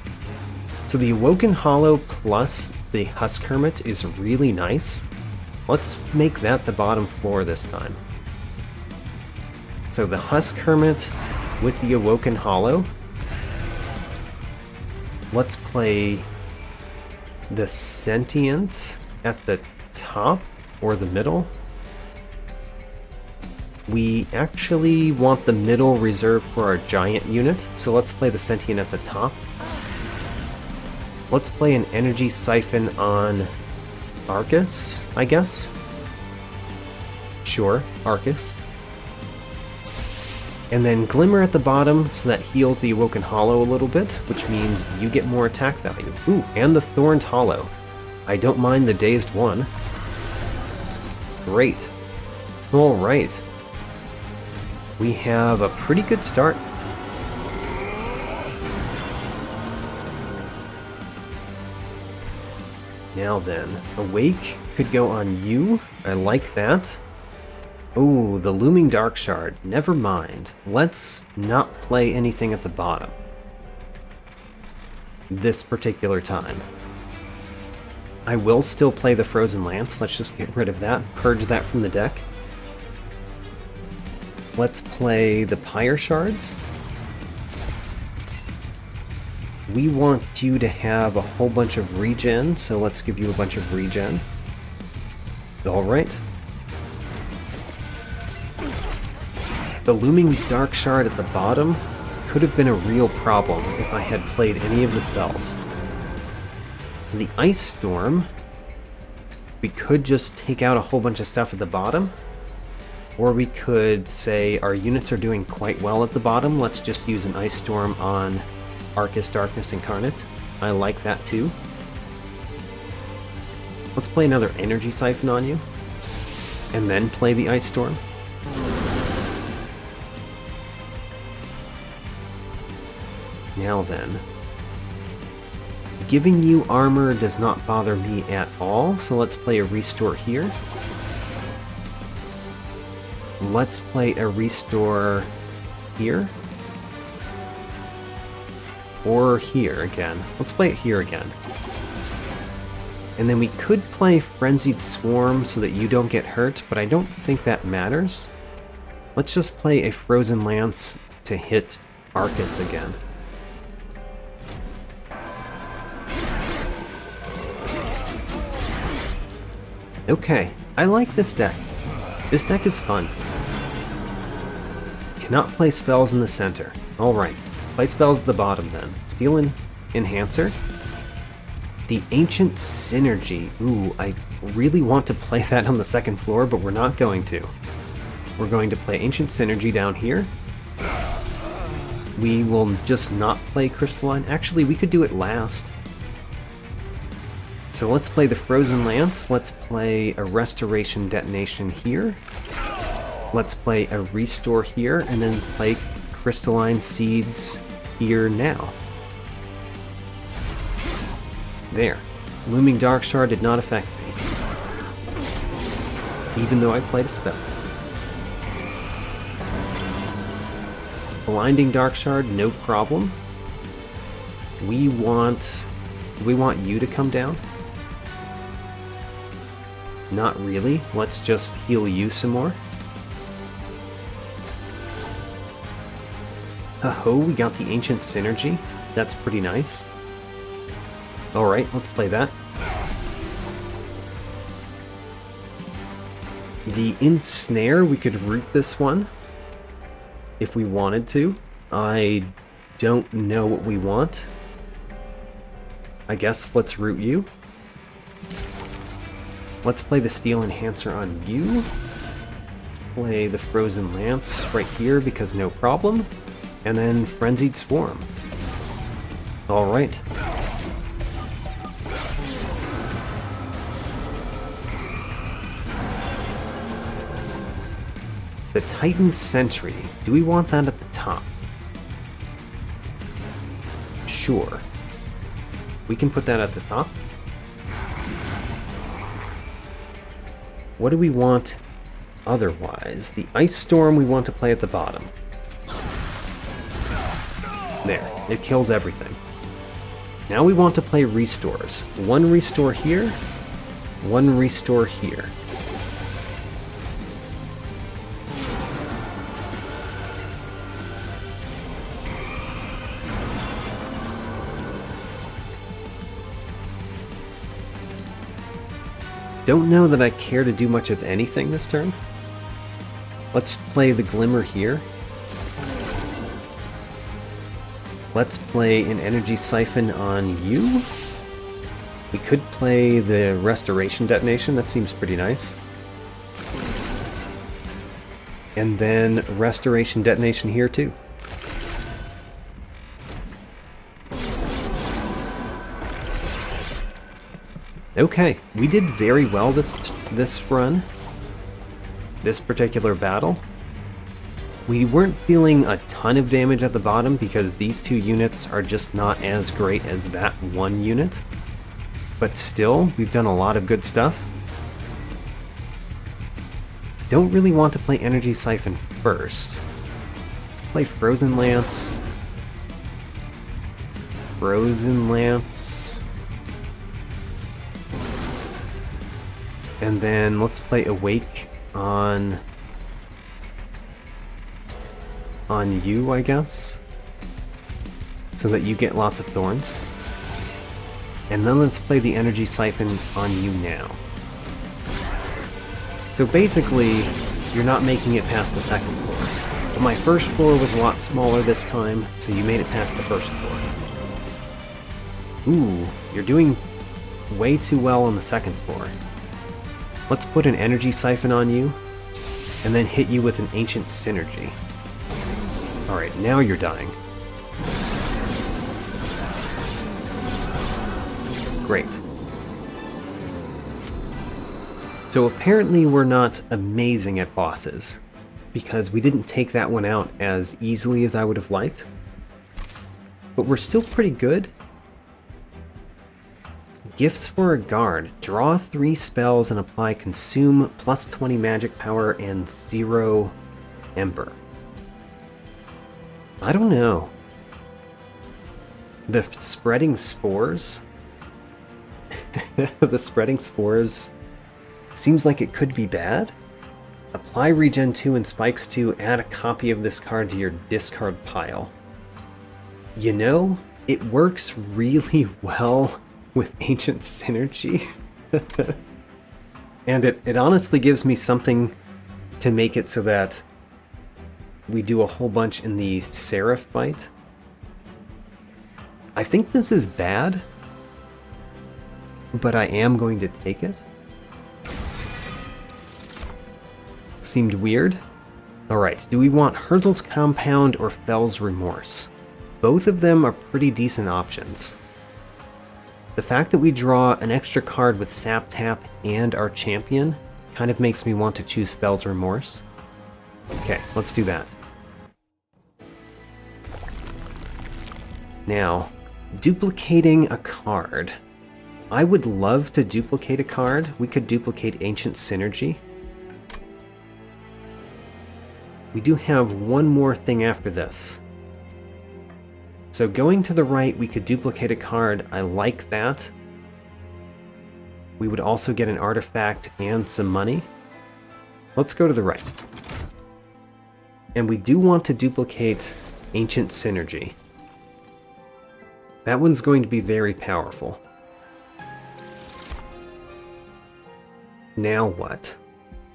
So the Awoken Hollow plus the Husk Hermit is really nice. Let's make that the bottom floor this time. So the Husk Hermit with the Awoken Hollow. Let's play the Sentient at the top or the middle. We actually want the middle reserved for our giant unit, so let's play the Sentient at the top. Let's play an Energy Siphon on Archus, I guess? Sure, Archus. And then Glimmer at the bottom, so that heals the Awoken Hollow a little bit, which means you get more attack value. Ooh, and the Thorned Hollow. I don't mind the Dazed one. Great. Alright. We have a pretty good start. Now then, Awake could go on you. I like that. Oh, the Looming Dark Shard. Never mind. Let's not play anything at the bottom. This particular time. I will still play the Frozen Lance. Let's just get rid of that. Purge that from the deck. Let's play the Pyre Shards. We want you to have a whole bunch of regen, so let's give you a bunch of regen. Alright. The Looming Dark Shard at the bottom could have been a real problem if I had played any of the spells. So the Ice Storm We could just take out a whole bunch of stuff at the bottom. Or we could say our units are doing quite well at the bottom. Let's just use an Ice Storm on Archus, Darkness, Incarnate. I like that too. Let's play another Energy Siphon on you. And then play the Ice Storm. Now then. Giving you armor does not bother me at all, so let's play a Restore here. Let's play a Restore here. Or here again. Let's play it here again. And then we could play Frenzied Swarm so that you don't get hurt, but I don't think that matters. Let's just play a Frozen Lance to hit Archus again. Okay, I like this deck. This deck is fun. Cannot play spells in the center. Alright, play spells at the bottom then. Steel Enhancer. The Ancient Synergy. Ooh, I really want to play that on the second floor, but we're not going to. We're going to play Ancient Synergy down here. We will just not play Crystalline. Actually, we could do it last. So let's play the Frozen Lance. Let's play a Restoration Detonation here. Let's play a Restore here, and then play Crystalline Seeds here now. There. Looming Dark Shard did not affect me. Even though I played a spell. Blinding Dark Shard, no problem. We want you to come down. Not really. Let's just heal you some more. Oh, we got the Ancient Synergy. That's pretty nice. Alright, let's play that. The Ensnare, we could root this one. If we wanted to. I don't know what we want. I guess let's root you. Let's play the Steel Enhancer on you. Let's play the Frozen Lance right here because no problem. And then Frenzied Swarm. Alright. The Titan Sentry. Do we want that at the top? Sure. We can put that at the top. What do we want otherwise? The Ice Storm we want to play at the bottom. There. It kills everything. Now we want to play Restores. One Restore here. One Restore here. Don't know that I care to do much of anything this turn. Let's play the Glimmer here. Let's play an Energy Siphon on you. We could play the Restoration Detonation, that seems pretty nice. And then Restoration Detonation here too. Okay, we did very well this run, this particular battle. We weren't dealing a ton of damage at the bottom because these two units are just not as great as that one unit. But still, we've done a lot of good stuff. Don't really want to play Energy Siphon first. Let's play Frozen Lance. Frozen Lance. And then let's play Awake on you, I guess. So that you get lots of thorns. And then let's play the Energy Siphon on you now. So basically, you're not making it past the second floor. But my first floor was a lot smaller this time, so you made it past the first floor. Ooh, you're doing way too well on the second floor. Let's put an energy siphon on you, and then hit you with an ancient synergy. Alright, now you're dying. Great. So apparently we're not amazing at bosses, because we didn't take that one out as easily as I would have liked. But we're still pretty good. Gifts for a guard. Draw 3 spells and apply consume plus 20 magic power and 0 ember. I don't know. The spreading spores? The spreading spores seems like it could be bad. Apply regen 2 and spikes 2, add a copy of this card to your discard pile. You know, it works really well with Ancient Synergy. And it honestly gives me something to make it so that we do a whole bunch in the Seraph fight. I think this is bad, but I am going to take it. Seemed weird. Alright, do we want Herzl's Compound or Fell's Remorse? Both of them are pretty decent options. The fact that we draw an extra card with Sap Tap and our champion kind of makes me want to choose Fell's Remorse. Okay, let's do that. Now, duplicating a card. I would love to duplicate a card. We could duplicate Ancient Synergy. We do have one more thing after this. So going to the right, we could duplicate a card. I like that. We would also get an artifact and some money. Let's go to the right. And we do want to duplicate Ancient Synergy. That one's going to be very powerful. Now what?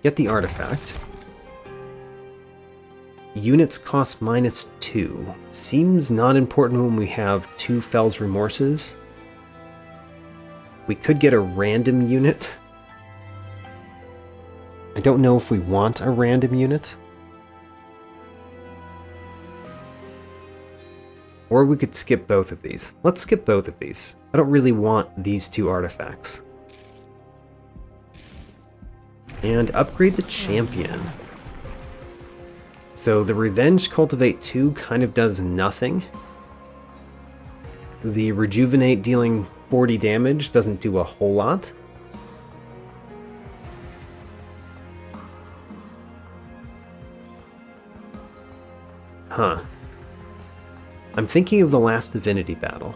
Get the artifact. Units cost -2. Seems not important when we have 2 Fell's Remorses. We could get a random unit. I don't know if we want a random unit. Or we could skip both of these. Let's skip both of these. I don't really want these 2 artifacts. And upgrade the champion. So the Revenge Cultivate 2 kind of does nothing. The Rejuvenate dealing 40 damage doesn't do a whole lot. Huh. I'm thinking of the last Divinity battle.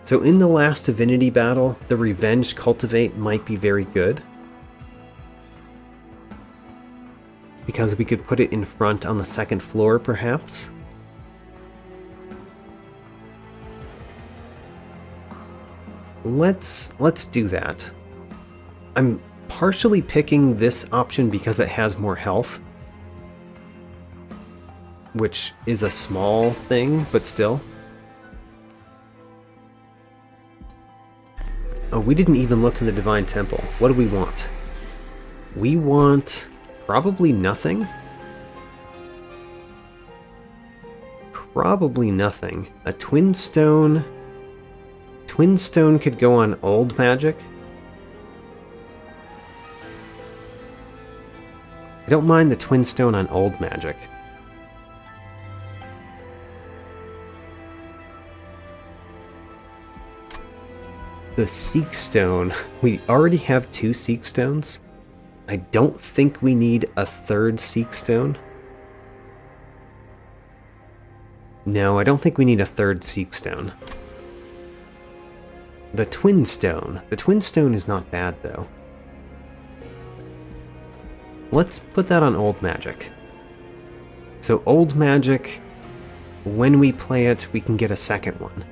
So in the last Divinity battle, the Revenge Cultivate might be very good. Because we could put it in front on the 2nd floor, perhaps. Let's do that. I'm partially picking this option because it has more health. Which is a small thing, but still. Oh, we didn't even look in the Divine Temple. What do we want? We want probably nothing. Probably nothing. A Twin Stone. Twin Stone could go on Old Magic. I don't mind the Twin Stone on Old Magic. The Seek Stone. We already have 2 Seek Stones. I don't think we need a 3rd Seek Stone. No, I don't think we need a 3rd Seek Stone. The Twin Stone. The Twin Stone is not bad, though. Let's put that on Old Magic. So Old Magic, when we play it, we can get a 2nd one.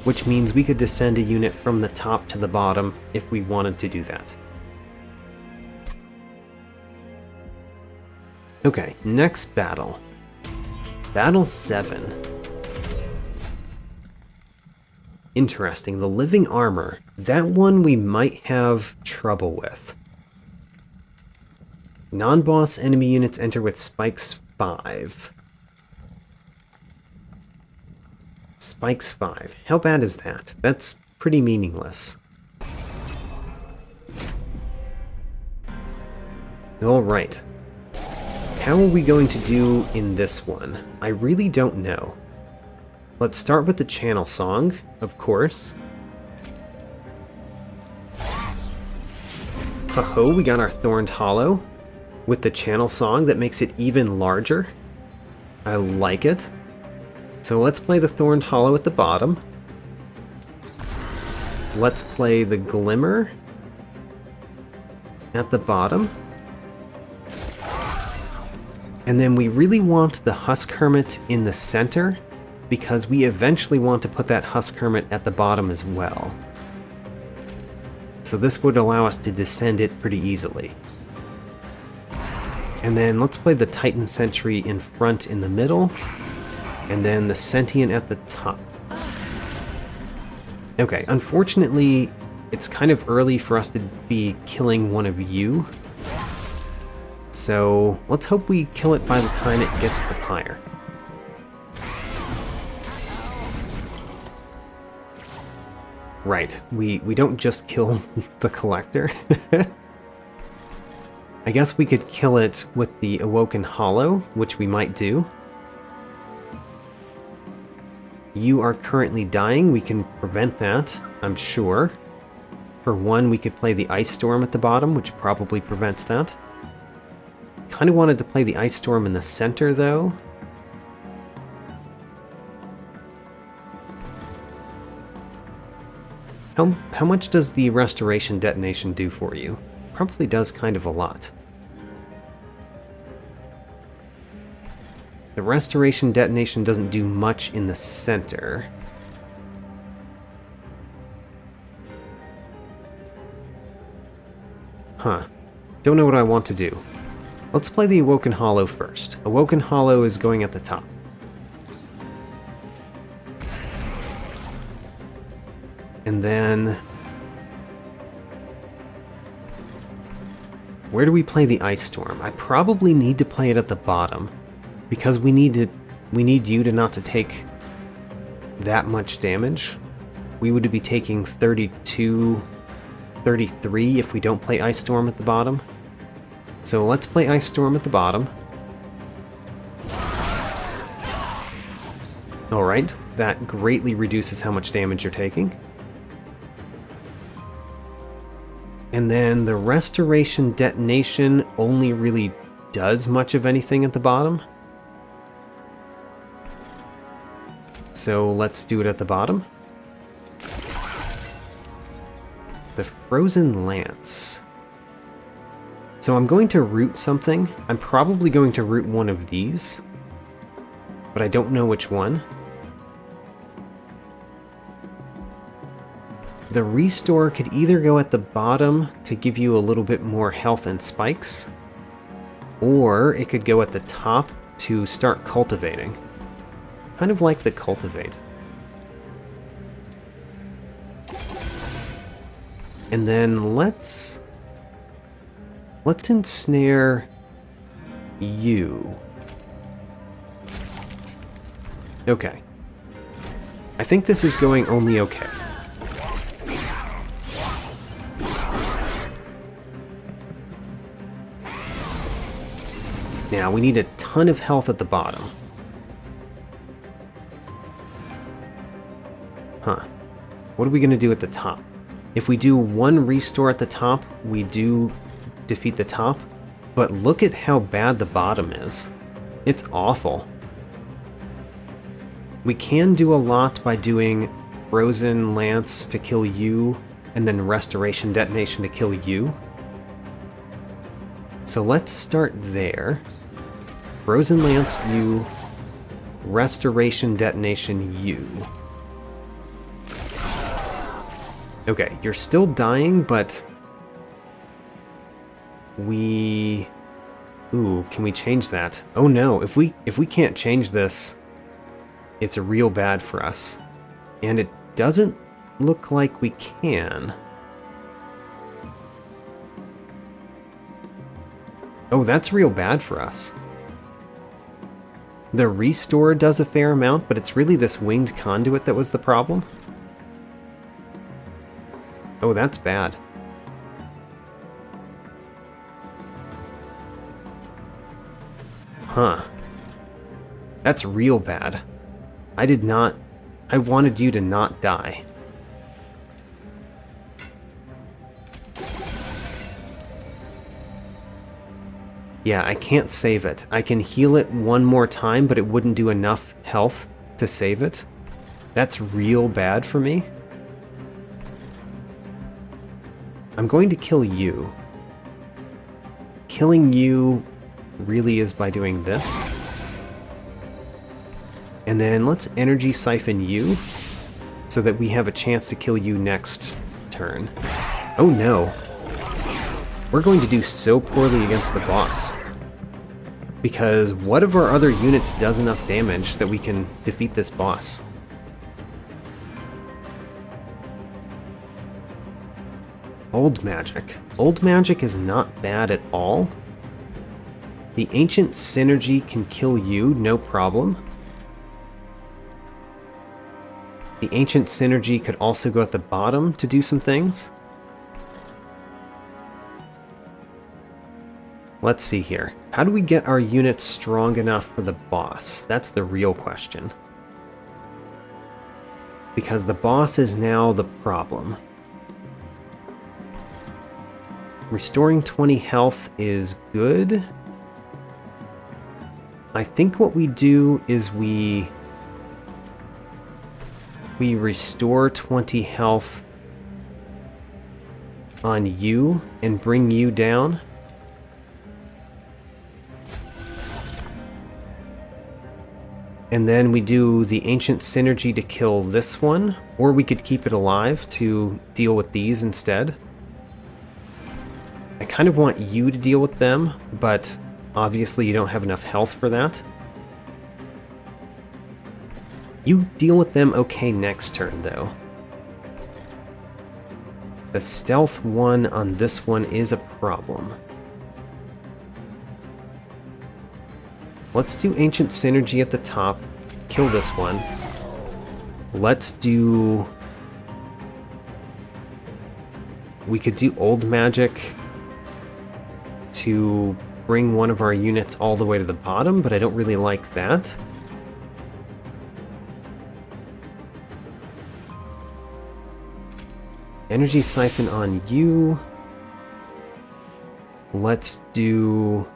Which means we could descend a unit from the top to the bottom if we wanted to do that. Okay, next battle. Battle 7. Interesting, the Living Armor. That one we might have trouble with. Non-boss enemy units enter with spikes 5. Spikes 5. How bad is that? That's pretty meaningless. Alright. How are we going to do in this one? I really don't know. Let's start with the channel song, of course. Ho-ho, we got our Thorned Hollow with the channel song that makes it even larger. I like it. So let's play the Thorned Hollow at the bottom. Let's play the Glimmer at the bottom. And then we really want the Husk Hermit in the center, because we eventually want to put that Husk Hermit at the bottom as well. So this would allow us to descend it pretty easily. And then let's play the Titan Sentry in front in the middle, and then the Sentient at the top. Okay, unfortunately, it's kind of early for us to be killing one of you. So let's hope we kill it by the time it gets the pyre. Right, we don't just kill the Collector. I guess we could kill it with the Awoken Hollow, which we might do. You are currently dying, we can prevent that, I'm sure. For one, we could play the Ice Storm at the bottom, which probably prevents that. Kind of wanted to play the Ice Storm in the center, though. How much does the Restoration Detonation do for you? Probably does kind of a lot. The Restoration Detonation doesn't do much in the center. Huh. Don't know what I want to do. Let's play the Awoken Hollow first. Awoken Hollow is going at the top. And then... where do we play the Ice Storm? I probably need to play it at the bottom, because we need you to not to take that much damage. We would be taking 32, 33 if we don't play Ice Storm at the bottom. So let's play Ice Storm at the bottom. Alright, that greatly reduces how much damage you're taking. And then the Restoration Detonation only really does much of anything at the bottom. So let's do it at the bottom. The Frozen Lance. So I'm going to root something. I'm probably going to root one of these, but I don't know which one. The Restore could either go at the bottom to give you a little bit more health and spikes, or it could go at the top to start cultivating. Kind of like the Cultivate. And then let's ensnare you. Okay. I think this is going only okay. Now, we need a ton of health at the bottom. Huh. What are we going to do at the top? If we do one restore at the top, we do defeat the top. But look at how bad the bottom is. It's awful. We can do a lot by doing Frozen Lance to kill you, and then Restoration Detonation to kill you. So let's start there. Frozen Lance you, Restoration Detonation you. Okay, you're still dying, but we... Ooh, can we change that? Oh no, if we can't change this, it's real bad for us. And it doesn't look like we can. Oh, that's real bad for us. The restore does a fair amount, but it's really this winged conduit that was the problem. Oh, that's bad. Huh. That's real bad. I wanted you to not die. Yeah, I can't save it. I can heal it one more time, but it wouldn't do enough health to save it. That's real bad for me. I'm going to kill you. Killing you really is by doing this. And then let's energy siphon you so that we have a chance to kill you next turn. Oh no. We're going to do so poorly against the boss. Because what if our other units does enough damage that we can defeat this boss? Old magic. Old magic is not bad at all. The ancient synergy can kill you, no problem. The ancient synergy could also go at the bottom to do some things. Let's see here. How do we get our units strong enough for the boss? That's the real question. Because the boss is now the problem. Restoring 20 health is good. I think what we do is we restore 20 health on you and bring you down. And then we do the ancient synergy to kill this one, or we could keep it alive to deal with these instead. I kind of want you to deal with them, but obviously you don't have enough health for that. You deal with them okay next turn, though. The stealth one on this one is a problem. Let's do Ancient Synergy at the top. Kill this one. Let's do... We could do Old Magic to bring one of our units all the way to the bottom, but I don't really like that. Energy Siphon on you. Let's do...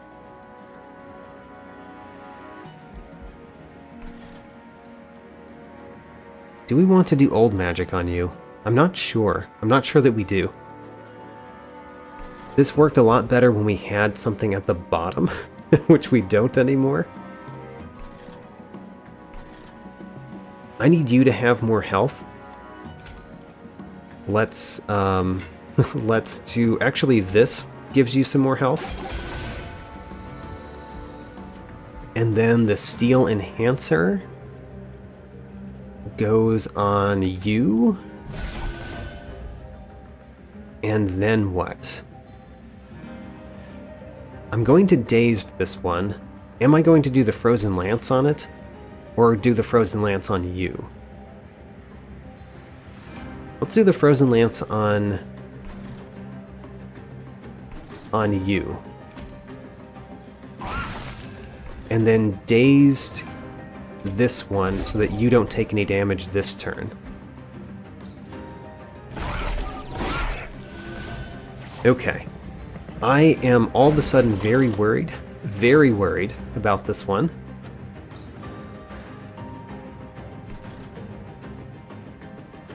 Do we want to do Old Magic on you? I'm not sure. I'm not sure that we do. This worked a lot better when we had something at the bottom, which we don't anymore. I need you to have more health. Let's do... Actually, this gives you some more health. And then the Steel Enhancer goes on you. And then what? I'm going to Dazed this one. Am I going to do the Frozen Lance on it? Or do the Frozen Lance on you? Let's do the Frozen Lance on you. And then Dazed this one so that you don't take any damage this turn. Okay. I am all of a sudden very worried about this one.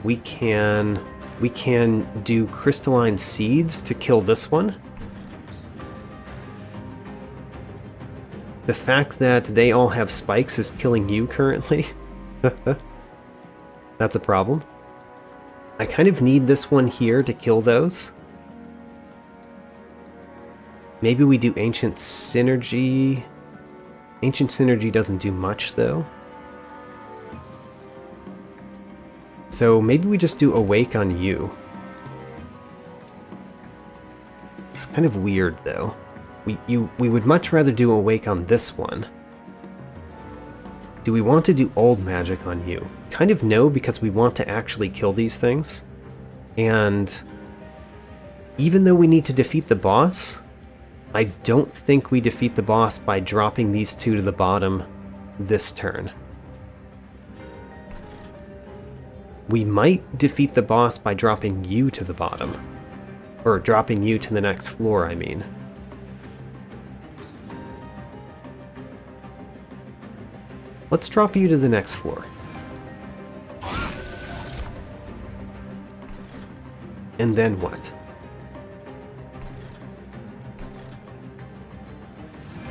We can do Crystalline Seeds to kill this one. The fact that they all have spikes is killing you currently. That's a problem. I kind of need this one here to kill those. Maybe we do Ancient Synergy. Ancient Synergy doesn't do much, though. So maybe we just do Awake on you. It's kind of weird, though. We would much rather do Awake on this one. Do we want to do Old Magic on you? Kind of no, because we want to actually kill these things. And even though we need to defeat the boss, I don't think we defeat the boss by dropping these two to the bottom this turn. We might defeat the boss by dropping you to the bottom. Or dropping you to the next floor, I mean. Let's drop you to the next floor. And then what?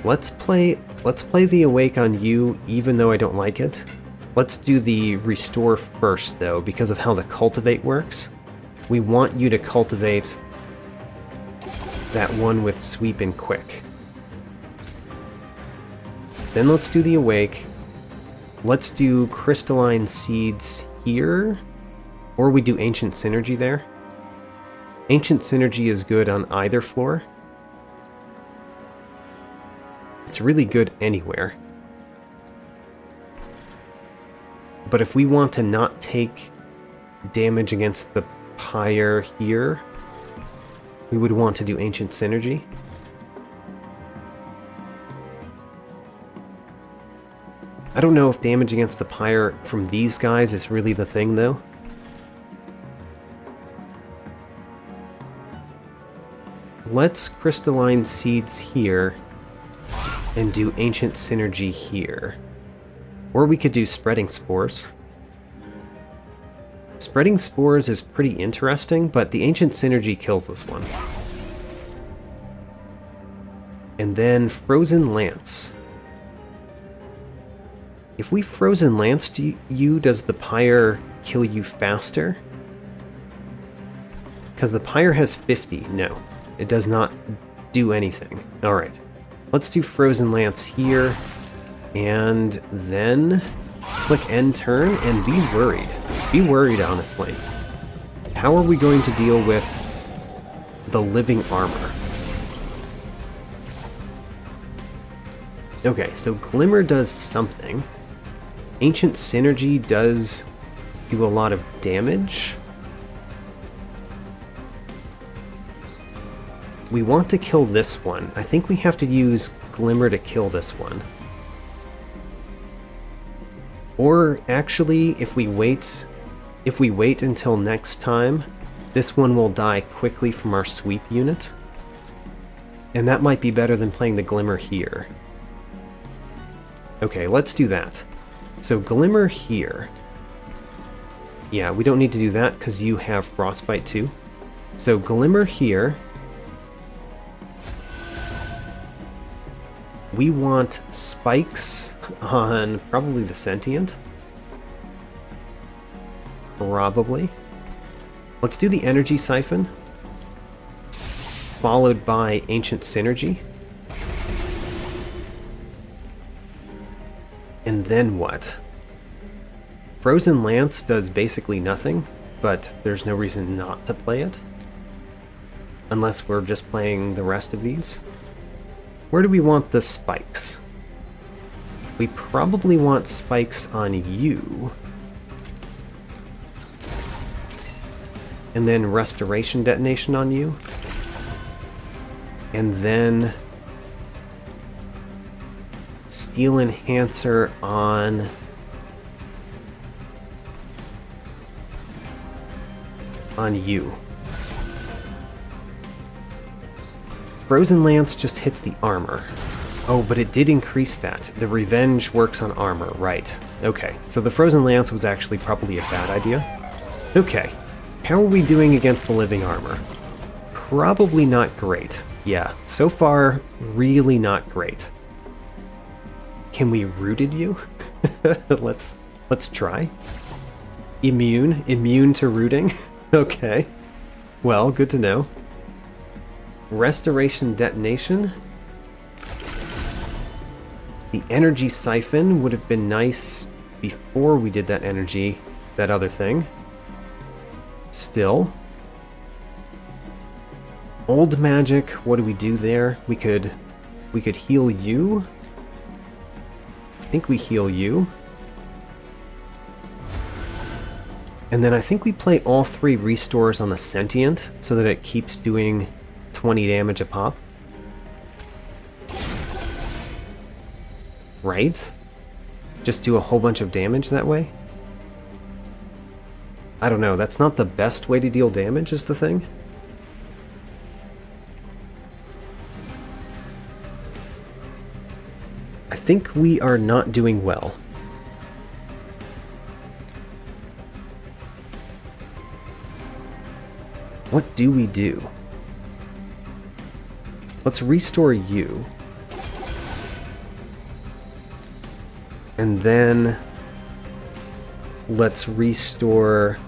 Let's play the Awake on you, even though I don't like it. Let's do the Restore first, though, because of how the Cultivate works. We want you to cultivate that one with Sweep and Quick. Then let's do the Awake. Let's do Crystalline Seeds here, or we do Ancient Synergy there. Ancient Synergy is good on either floor. It's really good anywhere. But if we want to not take damage against the Pyre here, we would want to do Ancient Synergy. I don't know if damage against the Pyre from these guys is really the thing, though. Let's Crystalline Seeds here and do Ancient Synergy here. Or we could do Spreading Spores. Spreading Spores is pretty interesting, but the Ancient Synergy kills this one. And then Frozen Lance. If we Frozen Lance you, does the Pyre kill you faster? Because the Pyre has 50. No, it does not do anything. Alright, let's do Frozen Lance here, and then click End Turn and be worried. Be worried, honestly. How are we going to deal with the Living Armor? Okay, so Glimmer does something. Ancient Synergy does do a lot of damage. We want to kill this one. I think we have to use Glimmer to kill this one. Or actually, if we wait until next time, this one will die quickly from our sweep unit. And that might be better than playing the Glimmer here. Okay, let's do that. So Glimmer here. Yeah, we don't need to do that because you have Frostbite too. So Glimmer here. We want spikes on probably the Sentient. Probably. Let's do the Energy Siphon, followed by Ancient Synergy. And then what? Frozen Lance does basically nothing, but there's no reason not to play it. Unless we're just playing the rest of these. Where do we want the spikes? We probably want spikes on you. And then Restoration Detonation on you. And then Steel Enhancer on you. Frozen Lance just hits the armor. Oh, but it did increase that. The Revenge works on armor, right. Okay, so the Frozen Lance was actually probably a bad idea. Okay, how are we doing against the Living Armor? Probably not great. Yeah, so far, really not great. Can we rooted you? Let's try. Immune to rooting? Okay. Well, good to know. Restoration Detonation. The Energy Siphon would have been nice before we did that other thing. Still. Old magic, what do we do there? We could heal you. I think we heal you. And then I think we play all 3 restores on the Sentient so that it keeps doing 20 damage a pop. Right? Just do a whole bunch of damage that way? I don't know, that's not the best way to deal damage is the thing. I think we are not doing well. What do we do? Let's restore you. And then let's restore...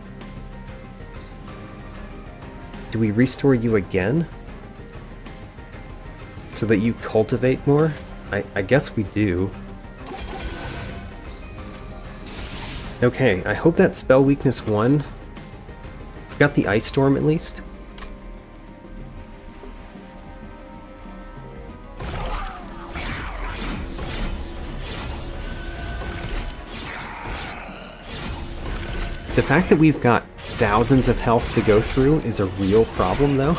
Do we restore you again? So that you cultivate more? I guess we do. Okay, I hope that spell weakness won. We've got the Ice Storm at least. The fact that we've got thousands of health to go through is a real problem, though.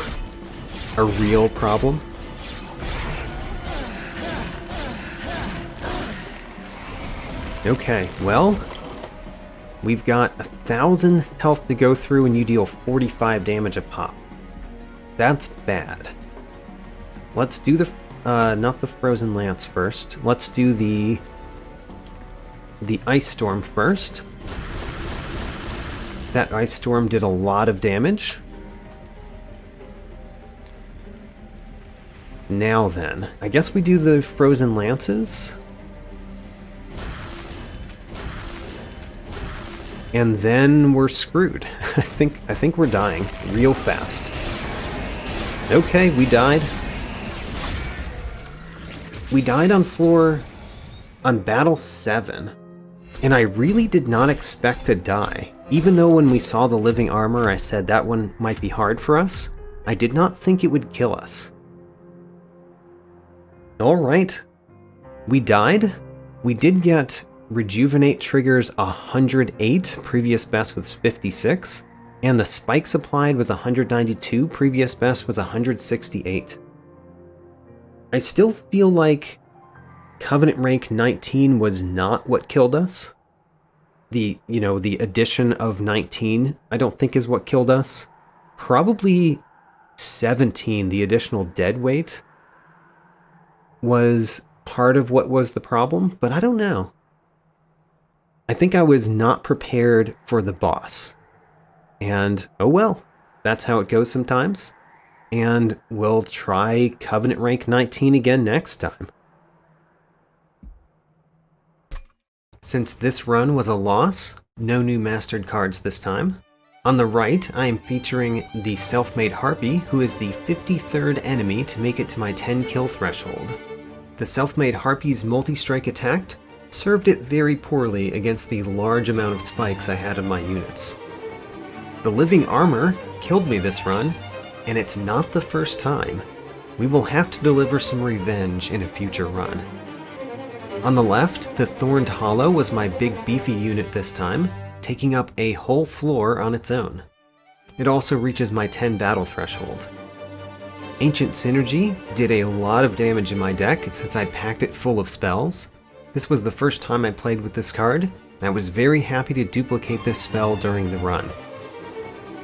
A real problem. Okay, well, we've got 1,000 health to go through and you deal 45 damage a pop. That's bad. Let's do the, not the Frozen Lance first. Let's do the Ice Storm first. That Ice Storm did a lot of damage. Now then, I guess we do the Frozen Lances. And then we're screwed. I think we're dying real fast. Okay, we died. We died on battle 7. And I really did not expect to die. Even though when we saw the living armor I said that one might be hard for us, I did not think it would kill us. Alright. We died. We did get Rejuvenate triggers 108, previous best was 56, and the spikes applied was 192, previous best was 168. I still feel like Covenant rank 19 was not what killed us. The addition of 19, I don't think is what killed us. Probably 17, the additional dead weight, was part of what was the problem, but I don't know. I think I was not prepared for the boss. And, oh well, that's how it goes sometimes. And we'll try Covenant rank 19 again next time. Since this run was a loss, no new mastered cards this time. On the right, I am featuring the Self-Made Harpy, who is the 53rd enemy to make it to my 10 kill threshold. The Self-Made Harpy's multi-strike attack served it very poorly against the large amount of spikes I had on my units. The Living Armor killed me this run, and it's not the first time. We will have to deliver some revenge in a future run. On the left, the Thorned Hollow was my big beefy unit this time, taking up a whole floor on its own. It also reaches my 10 battle threshold. Ancient Synergy did a lot of damage in my deck since I packed it full of spells. This was the first time I played with this card, and I was very happy to duplicate this spell during the run.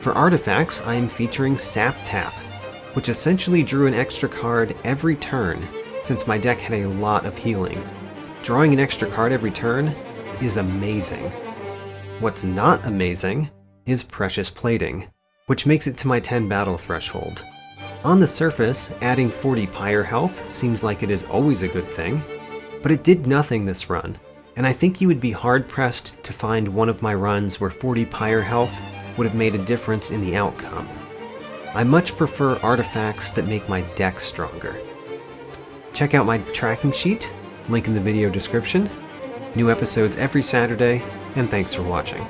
For artifacts, I am featuring Sap Tap, which essentially drew an extra card every turn, since my deck had a lot of healing. Drawing an extra card every turn is amazing. What's not amazing is Precious Plating, which makes it to my 10 battle threshold. On the surface, adding 40 pyre health seems like it is always a good thing, but it did nothing this run, and I think you would be hard-pressed to find one of my runs where 40 pyre health would have made a difference in the outcome. I much prefer artifacts that make my deck stronger. Check out my tracking sheet, link in the video description. New episodes every Saturday, and thanks for watching.